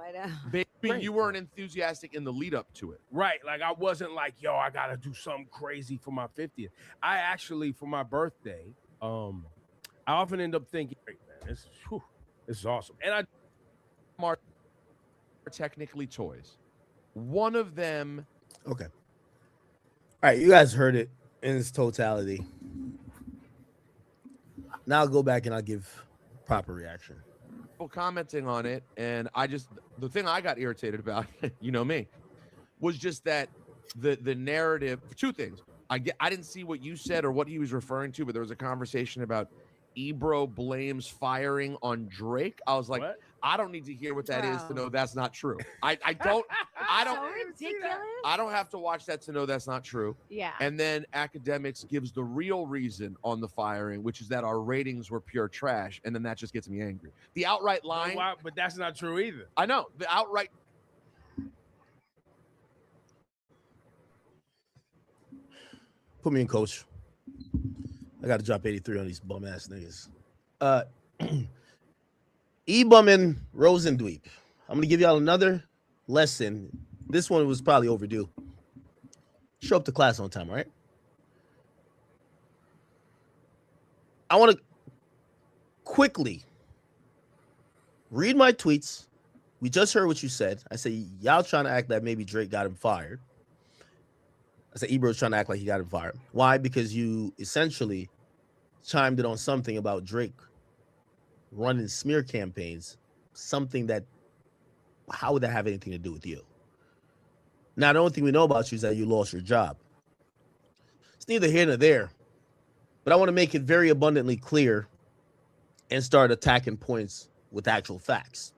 Baby, you weren't enthusiastic in the lead up to it. Right. Like, I wasn't like, yo, I got to do something crazy for my 50th. I actually, for my birthday, I often end up thinking, hey, man, this is awesome. And I are technically toys. One of them. Okay. All right, you guys heard it in its totality. Now I'll go back and I'll give proper reaction. People commenting on it, and the thing I got irritated about, you know me, was just that the narrative. Two things. I didn't see what you said or what he was referring to, but there was a conversation about Ebro blames firing on Drake. I was like, what? I don't need to hear what that is to know that's not true. I don't So ridiculous. I don't have to watch that to know that's not true. Yeah. And then Academics gives the real reason on the firing, which is that our ratings were pure trash, and then that just gets me angry. The outright line, but that's not true either. I know the outright. Put me in, coach. I got to drop 83 on these bum ass niggas. E-Bum Rosendweep. I'm gonna give y'all another lesson. This one was probably overdue. Show up to class on time, all right? I want to quickly read my tweets. We just heard what you said. I say y'all trying to act like maybe Drake got him fired. I said Ebro's trying to act like he got him fired. Why? Because you essentially chimed in on something about Drake running smear campaigns, something that, how would that have anything to do with you? Now, the only thing we know about you is that you lost your job. It's neither here nor there, but I want to make it very abundantly clear and start attacking points with actual facts.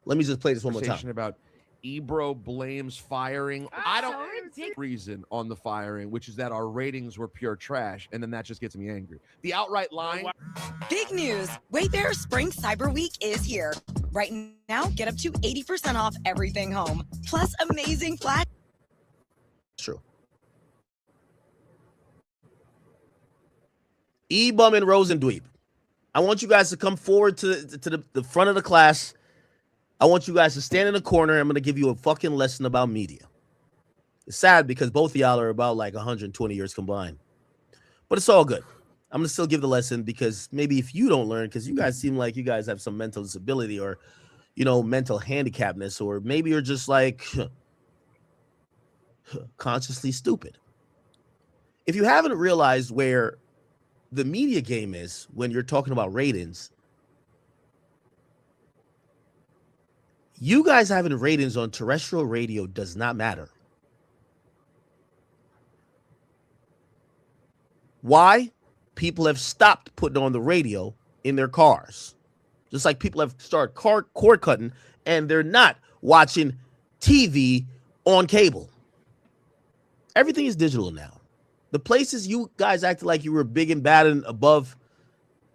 Let me just play this one more time. About Ebro blames firing. I don't reason on the firing, which is that our ratings were pure trash, and then that just gets me angry. The outright line. Big news! Wayfair Spring Cyber Week is here. Right now, get up to 80% off everything home, plus amazing flash. True. E-Bum and Rosendweeb, I want you guys to come forward to the front of the class. I want you guys to stand in the corner. I'm going to give you a fucking lesson about media. It's sad because both of y'all are about like 120 years combined. But it's all good. I'm going to still give the lesson because maybe if you don't learn, because you guys seem like you guys have some mental disability or, you know, mental handicapness, or maybe you're just like consciously stupid. If you haven't realized where the media game is when you're talking about ratings, you guys having ratings on terrestrial radio does not matter. Why? People have stopped putting on the radio in their cars. Just like people have started cord cutting and they're not watching TV on cable. Everything is digital now. The places you guys acted like you were big and bad and above.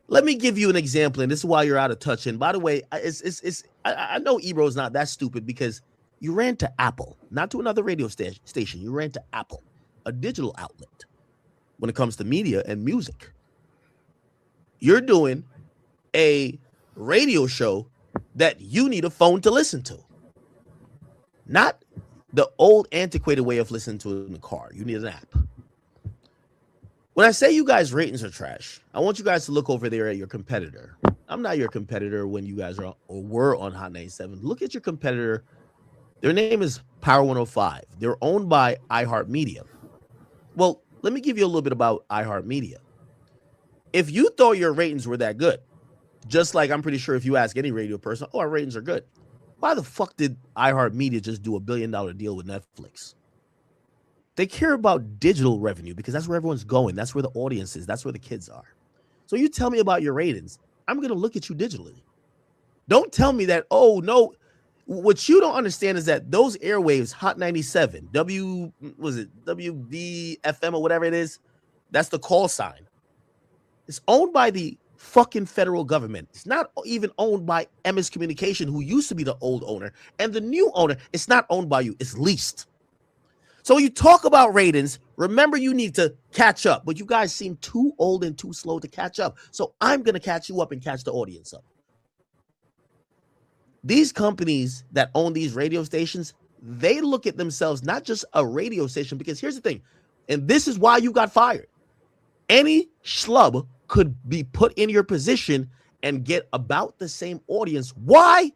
Let me give you an example, and this is why you're out of touch. And by the way, I know Ebro's not that stupid because you ran to Apple, not to another radio station. You ran to Apple, a digital outlet when it comes to media and music. You're doing a radio show that you need a phone to listen to, not the old antiquated way of listening to it in the car. You need an app. When I say you guys' ratings are trash, I want you guys to look over there at your competitor. I'm not your competitor when you guys are or were on Hot 97. Look at your competitor. Their name is Power 105. They're owned by iHeartMedia. Well, let me give you a little bit about iHeartMedia. If you thought your ratings were that good, just like I'm pretty sure if you ask any radio person, oh, our ratings are good, why the fuck did iHeartMedia just do $1 billion deal with Netflix? They care about digital revenue because that's where everyone's going. That's where the audience is. That's where the kids are. So you tell me about your ratings, I'm going to look at you digitally. Don't tell me that, oh, no. What you don't understand is that those airwaves, Hot 97, WVFM or whatever it is, that's the call sign. It's owned by the fucking federal government. It's not even owned by MS Communication, who used to be the old owner. And the new owner, it's not owned by you. It's leased. So you talk about ratings, remember you need to catch up, but you guys seem too old and too slow to catch up. So I'm going to catch you up and catch the audience up. These companies that own these radio stations, they look at themselves not just a radio station, because here's the thing, and this is why you got fired. Any schlub could be put in your position and get about the same audience. Why?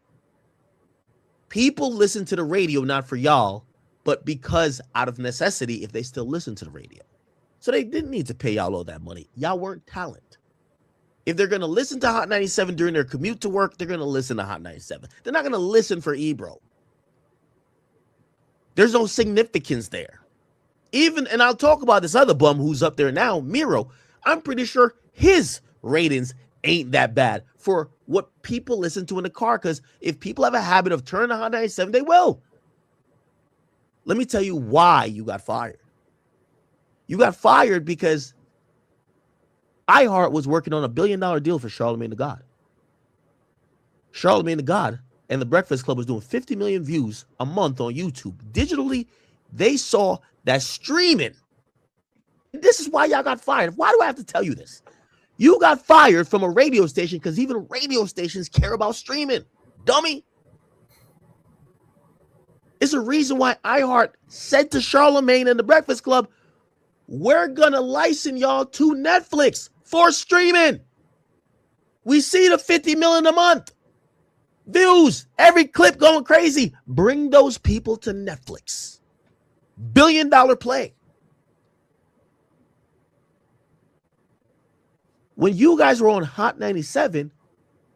People listen to the radio not for y'all, but because out of necessity, if they still listen to the radio. So they didn't need to pay y'all all that money. Y'all weren't talent. If they're going to listen to Hot 97 during their commute to work, they're going to listen to Hot 97. They're not going to listen for Ebro. There's no significance there. Even, and I'll talk about this other bum who's up there now, Miro. I'm pretty sure his ratings ain't that bad for what people listen to in the car, because if people have a habit of turning to Hot 97, they will. Let me tell you why you got fired. You got fired because iHeart was working on $1 billion deal for Charlamagne the God. Charlamagne the God and the Breakfast Club was doing 50 million views a month on YouTube. Digitally, they saw that streaming. This is why y'all got fired. Why do I have to tell you this? You got fired from a radio station because even radio stations care about streaming. Dummy. It's a reason why iHeart said to Charlamagne and the Breakfast Club, we're going to license y'all to Netflix for streaming. We see the 50 million a month. Views, every clip going crazy. Bring those people to Netflix. $1 billion play. When you guys were on Hot 97,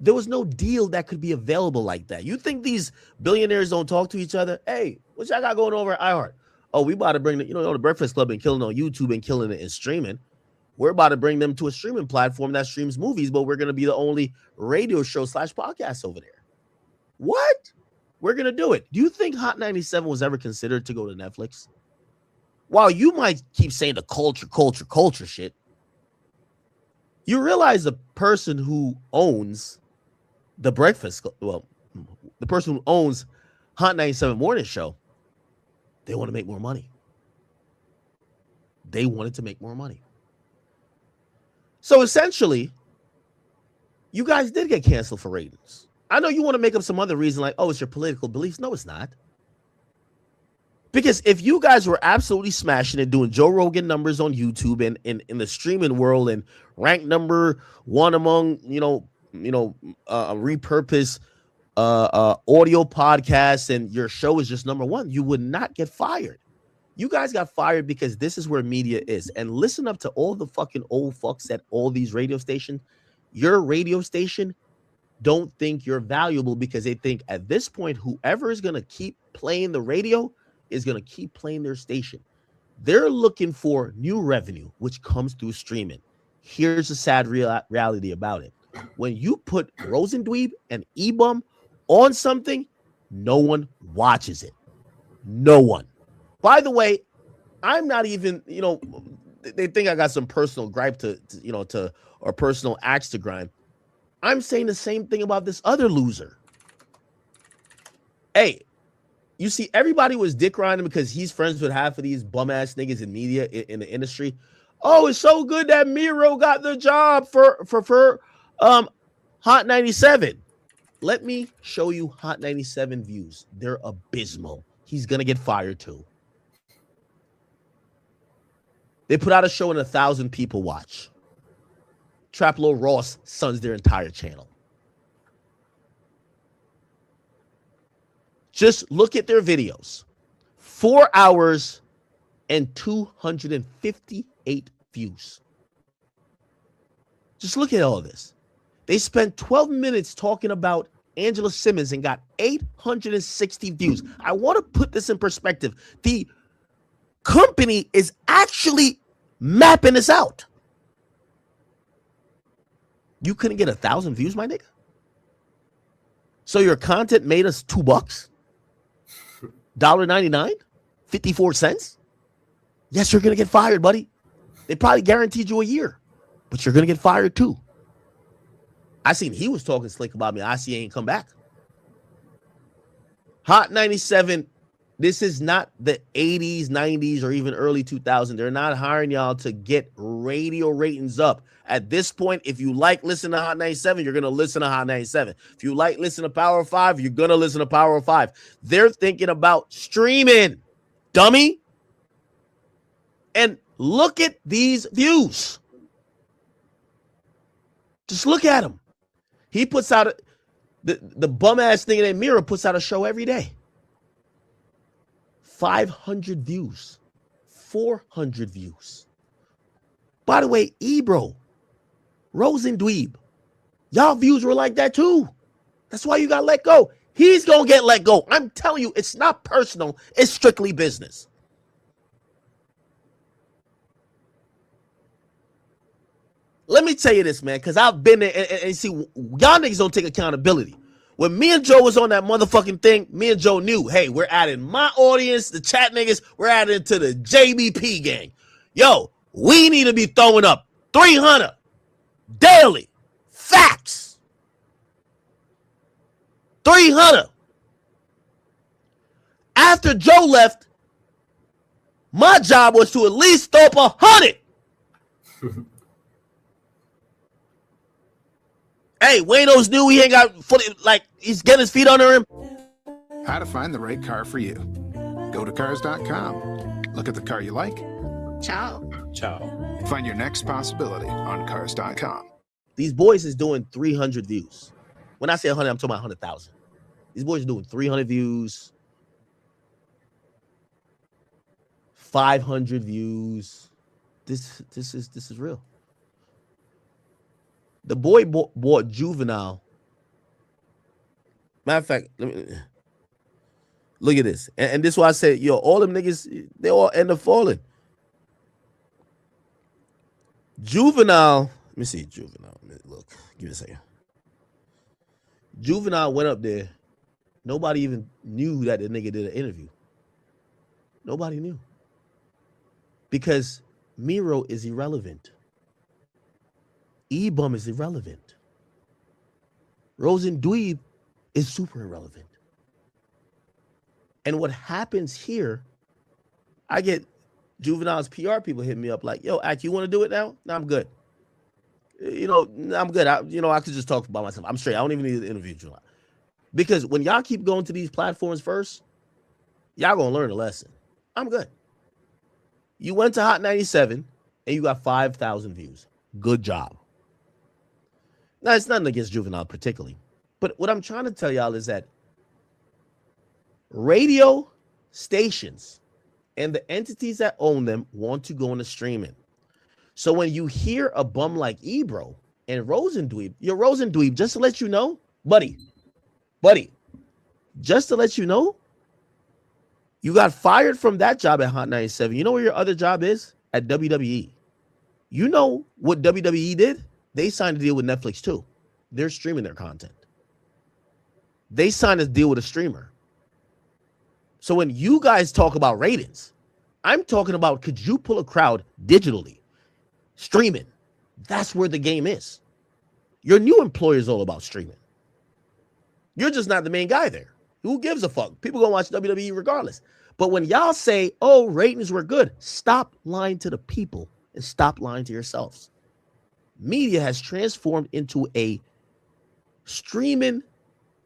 there was no deal that could be available like that. You think these billionaires don't talk to each other? Hey, what y'all got going over at iHeart? Oh, we about to bring the Breakfast Club and killing on YouTube and killing it in streaming. We're about to bring them to a streaming platform that streams movies, but we're going to be the only radio show / podcast over there. What? We're going to do it. Do you think Hot 97 was ever considered to go to Netflix? While you might keep saying the culture shit, you realize the person who owns the Breakfast Club, well, the person who owns Hot 97 Morning Show, they want to make more money. They wanted to make more money. So essentially, you guys did get canceled for ratings. I know you want to make up some other reason like, oh, it's your political beliefs. No, it's not. Because if you guys were absolutely smashing and doing Joe Rogan numbers on YouTube and in the streaming world and ranked number one among, repurposed audio podcasts and your show is just number one, you would not get fired. You guys got fired because this is where media is. And listen up to all the fucking old fucks at all these radio stations. Your radio station don't think you're valuable because they think at this point, whoever is going to keep playing the radio is going to keep playing their station. They're looking for new revenue, which comes through streaming. Here's the sad reality about it. When you put Rosendweeb and E-Bum on something, no one watches it. No one. By the way, I'm not even, they think I got some personal gripe or personal axe to grind. I'm saying the same thing about this other loser. Hey, you see, everybody was dick riding because he's friends with half of these bum ass niggas in media in the industry. Oh, it's so good that Miro got the job for Hot 97. Let me show you Hot 97 views. They're abysmal. He's gonna get fired too. They put out a show and 1,000 people watch. Traplo Ross suns their entire channel. Just look at their videos. 4 hours and 258 views. Just look at all this. They spent 12 minutes talking about Angela Simmons and got 860 views. I want to put this in perspective. The company is actually mapping this out. You couldn't get 1,000 views, my nigga? So your content made us $2? $1.99? 54 cents? Yes, you're going to get fired, buddy. They probably guaranteed you a year, but you're going to get fired too. I seen he was talking slick about me. I see he ain't come back. Hot 97, this is not the 80s, 90s, or even early 2000s. They're not hiring y'all to get radio ratings up. At this point, if you like listening to Hot 97, you're going to listen to Hot 97. If you like listening to Power 5, you're going to listen to Power 5. They're thinking about streaming, dummy. And look at these views. Just look at them. He puts out the bum ass thing in Mira puts out a show every day. 500 views, 400 views. By the way, Ebro, Rosendweeb, y'all views were like that too. That's why you got let go. He's gonna get let go. I'm telling you, it's not personal. It's strictly business. Let me tell you this, man, because I've been there and see, y'all niggas don't take accountability. When me and Joe was on that motherfucking thing, me and Joe knew, hey, we're adding my audience, the chat niggas, we're adding to the JBP gang. Yo, we need to be throwing up 300 daily. Facts. 300. After Joe left, my job was to at least throw up 100. Hey, Wayno's new. He ain't got fully, like, he's getting his feet under him. How to find the right car for you. Go to cars.com. Look at the car you like. Ciao. Ciao. Find your next possibility on cars.com. These boys is doing 300 views. When I say 100, I'm talking about 100,000. These boys are doing 300 views, 500 views. This is real. The boy bought Juvenile. Matter of fact, look at this. And this is why I said, yo, all them niggas, they all end up falling. Juvenile, let me see, Juvenile. Look, give me a second. Juvenile went up there. Nobody even knew that the nigga did an interview. Nobody knew. Because Miro is irrelevant. E-Bum is irrelevant. Rosen Dweeb is super irrelevant. And what happens here, I get Juvenile's PR people hitting me up like, yo, Ak, you want to do it now? No, I'm good. You know, I'm good. I could just talk about myself. I'm straight. I don't even need to interview Juvenile. Because when y'all keep going to these platforms first, y'all gonna learn a lesson. I'm good. You went to Hot 97 and you got 5,000 views. Good job. Now, it's nothing against Juvenile particularly. But what I'm trying to tell y'all is that radio stations and the entities that own them want to go into streaming. So when you hear a bum like Ebro and Rosen Dweeb, Rosen Dweeb, just to let you know, buddy, just to let you know, you got fired from that job at Hot 97. You know where your other job is? At WWE. You know what WWE did? They signed a deal with Netflix too. They're streaming their content. They signed a deal with a streamer. So when you guys talk about ratings, I'm talking about, could you pull a crowd digitally? Streaming. That's where the game is. Your new employer is all about streaming. You're just not the main guy there. Who gives a fuck? People gonna watch WWE regardless. But when y'all say, oh, ratings were good, stop lying to the people and stop lying to yourselves. Media has transformed into a streaming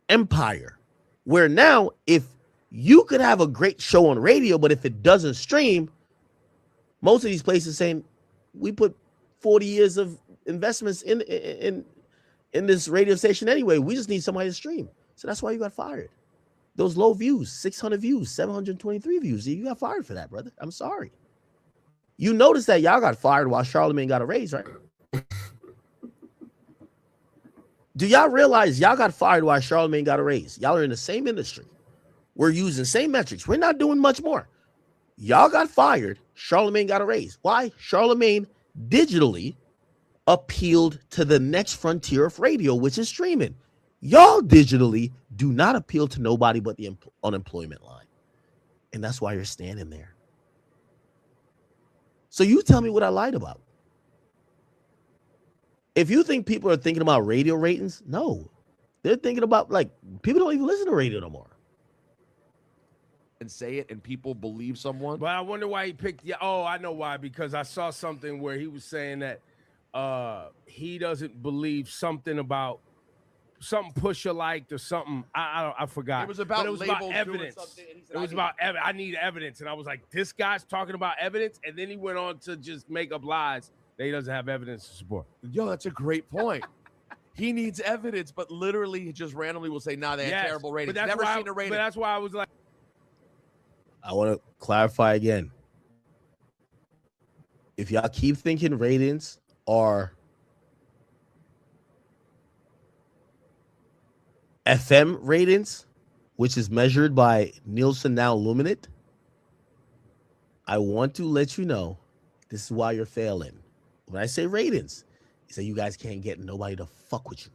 empire where now if you could have a great show on radio, but if it doesn't stream, most of these places saying, we put 40 years of investments in this radio station anyway. We just need somebody to stream. So that's why you got fired. Those low views, 600 views, 723 views. You got fired for that, brother. I'm sorry. You notice that y'all got fired while Charlamagne got a raise, right? Do y'all realize y'all got fired while Charlamagne got a raise? Y'all are in the same industry. We're using same metrics. We're not doing much more. Y'all got fired. Charlamagne got a raise. Why? Charlamagne digitally appealed to the next frontier of radio, which is streaming. Y'all digitally do not appeal to nobody but the unemployment line. And that's why you're standing there. So you tell me what I lied about. If you think people are thinking about radio ratings, no. They're thinking about, like, people don't even listen to radio no more. And say it and people believe someone. But I wonder why he picked. Oh, I know why. Because I saw something where he was saying that he doesn't believe something about something Pusha liked or something. I forgot. It was about evidence. It was about evidence. I need evidence. And I was like, this guy's talking about evidence. And then he went on to just make up lies that he doesn't have evidence to support. Yo, that's a great point. He needs evidence, but literally he just randomly will say, nah, they had terrible ratings. Never seen a rating. But that's why I was like, I want to clarify again. If y'all keep thinking ratings are FM ratings, which is measured by Nielsen Now Luminate, I want to let you know this is why you're failing. When I say ratings, it's that you guys can't get nobody to fuck with you.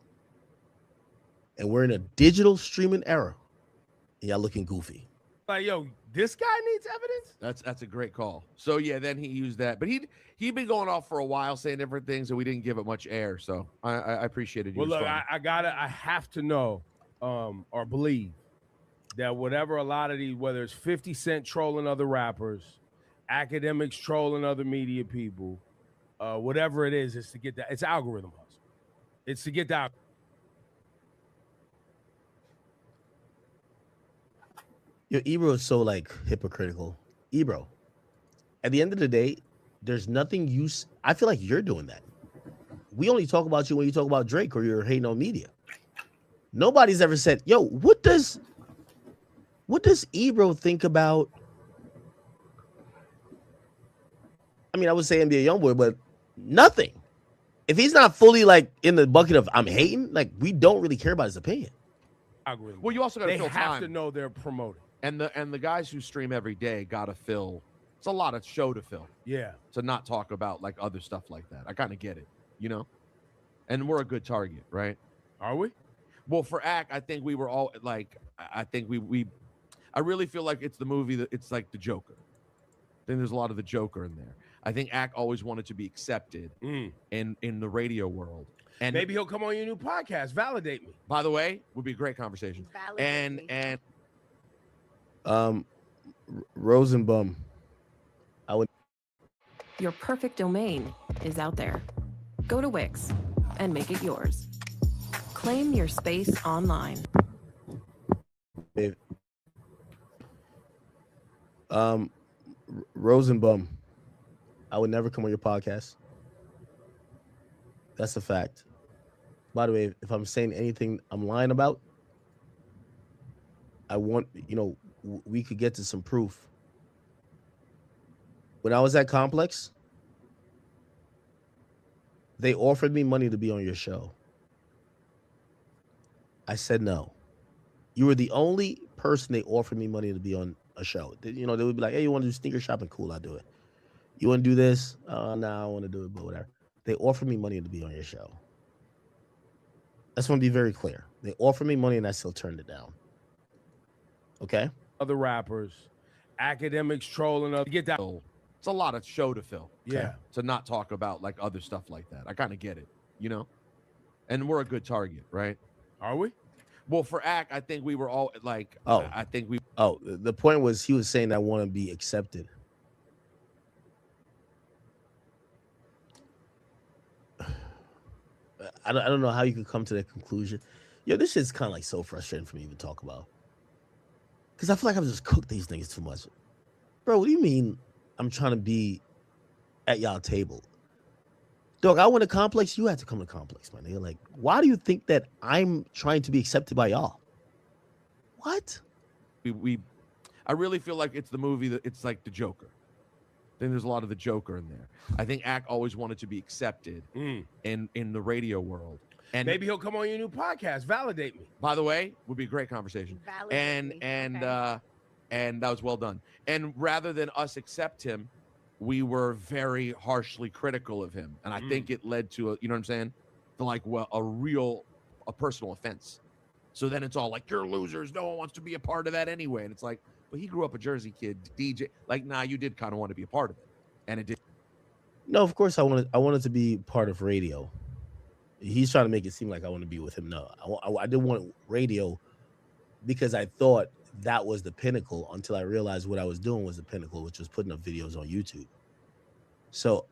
And we're in a digital streaming era. And y'all looking goofy. like, yo, this guy needs evidence? That's a great call. So yeah, then he used that, but he'd been going off for a while saying different things, and we didn't give it much air. So I appreciated you. Well, look, I have to know or believe that whatever a lot of these, whether it's 50 Cent trolling other rappers, academics trolling other media people, whatever it is, it's to get that. It's algorithm hustle. It's to get that. Yo, Ebro is so like hypocritical. Ebro, at the end of the day, there's nothing use. I feel like you're doing that. We only talk about you when you talk about Drake or you're hating on media. Nobody's ever said, yo, what does Ebro think about? I mean, I would say NBA Youngboy, but nothing. if he's not fully like in the bucket of I'm hating, like we don't really care about his opinion. I agree. Well, you also got to They fill have time. to know they're promoting. And the guys who stream every day got to fill. It's a lot of show to fill. Yeah. To not talk about like other stuff like that. I kind of get it, you know. And we're a good target, right? Are we? Well, for Ack, I think we were all like. I think I really feel like it's the movie that it's like the Joker. I think there's a lot of the Joker in there. I think Ack always wanted to be accepted in the radio world. And maybe he'll come on your new podcast. Validate me. By the way, would be a great conversation. And Rosenbaum. I would. Your perfect domain is out there. Go to Wix and make it yours. Claim your space online. Rosenbaum. I would never come on your podcast. That's a fact. By the way, if I'm saying anything I'm lying about, I want, we could get to some proof. When I was at Complex, they offered me money to be on your show. I said no. You were the only person they offered me money to be on a show. They would be like, hey, you want to do sneaker shopping? Cool, I'll do it. You want to do this? No, I want to do it, but whatever. They offered me money to be on your show. I just want to be very clear. They offered me money and I still turned it down. Okay? Other rappers, academics trolling up. Get that. It's a lot of show to fill. Yeah. To not talk about like other stuff like that. I kind of get it, you know? And we're a good target, right? Are we? Well, for Ack, I think we were all like, I think we. Oh, the point was he was saying I want to be accepted. I don't know how you could come to that conclusion. This shit's kind of like so frustrating for me to even talk about. Because I feel like I've just cooked these things too much. Bro, what do you mean I'm trying to be at y'all table? Dog, I went to Complex. You had to come to Complex, my nigga. Like, why do you think that I'm trying to be accepted by y'all? What? I really feel like it's the movie that it's like the Joker. I think there's a lot of the Joker in there. I think Ack always wanted to be accepted in the radio world. And maybe he'll come on your new podcast. Validate me. By the way, would be a great conversation. And that was well done. And rather than us accept him, we were very harshly critical of him. And I think it led to you know what I'm saying? To like a personal offense. So then it's all like, you're losers. No one wants to be a part of that anyway. And it's like, but he grew up a Jersey kid, DJ. Like, nah, you did kind of want to be a part of it. And it did. No, of course I wanted to be part of radio. He's trying to make it seem like I want to be with him. No, I didn't want radio because I thought that was the pinnacle until I realized what I was doing was the pinnacle, which was putting up videos on YouTube. So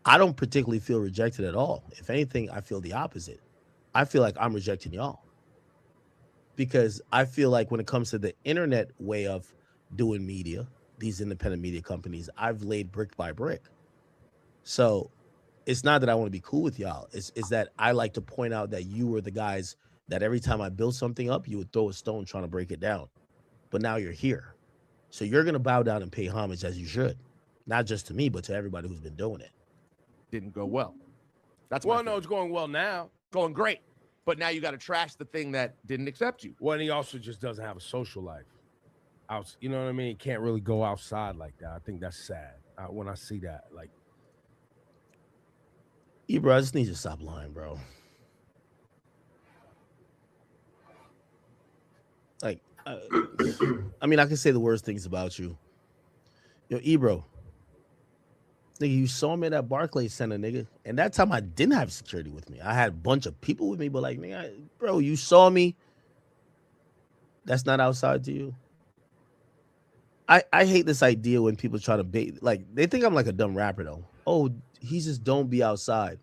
I don't particularly feel rejected at all. If anything, I feel the opposite. I feel like I'm rejecting y'all. Because I feel like when it comes to the internet way of doing media, these independent media companies, I've laid brick by brick. So it's not that I want to be cool with y'all. It's that I like to point out that you were the guys that every time I built something up, you would throw a stone trying to break it down. But now you're here. So you're going to bow down and pay homage as you should. Not just to me, but to everybody who's been doing it. Didn't go well. That's well, no, it's going well now. Going great. But now you got to trash the thing that didn't accept you. Well, and he also just doesn't have a social life. You know what I mean? He can't really go outside like that. I think that's sad when I see that. Like, bro, I just need you to stop lying, bro. Like, I mean, I can say the worst things about you. Ebro, nigga, you saw me at that Barclays Center, nigga. And that time I didn't have security with me. I had a bunch of people with me, but like, nigga, bro, you saw me. That's not outside to you. I hate this idea when people try to bait. Like, they think I'm like a dumb rapper, though. Oh, he just don't be outside.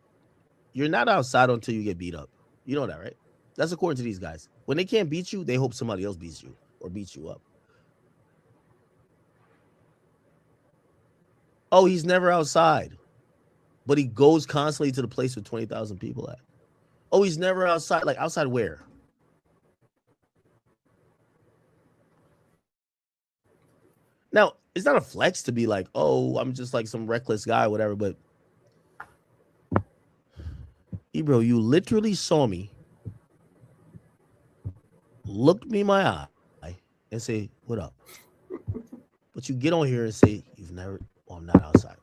You're not outside until you get beat up. You know that, right? That's according to these guys. When they can't beat you, they hope somebody else beats you or beats you up. Oh, he's never outside, but he goes constantly to the place with 20,000 people at. Oh, he's never outside. Like, outside where? Now, it's not a flex to be like, oh, I'm just like some reckless guy, whatever, but Ebro, you literally saw me, looked me in my eye, and say, "What up?" But you get on here and say, "You've never." Well, I'm not outside.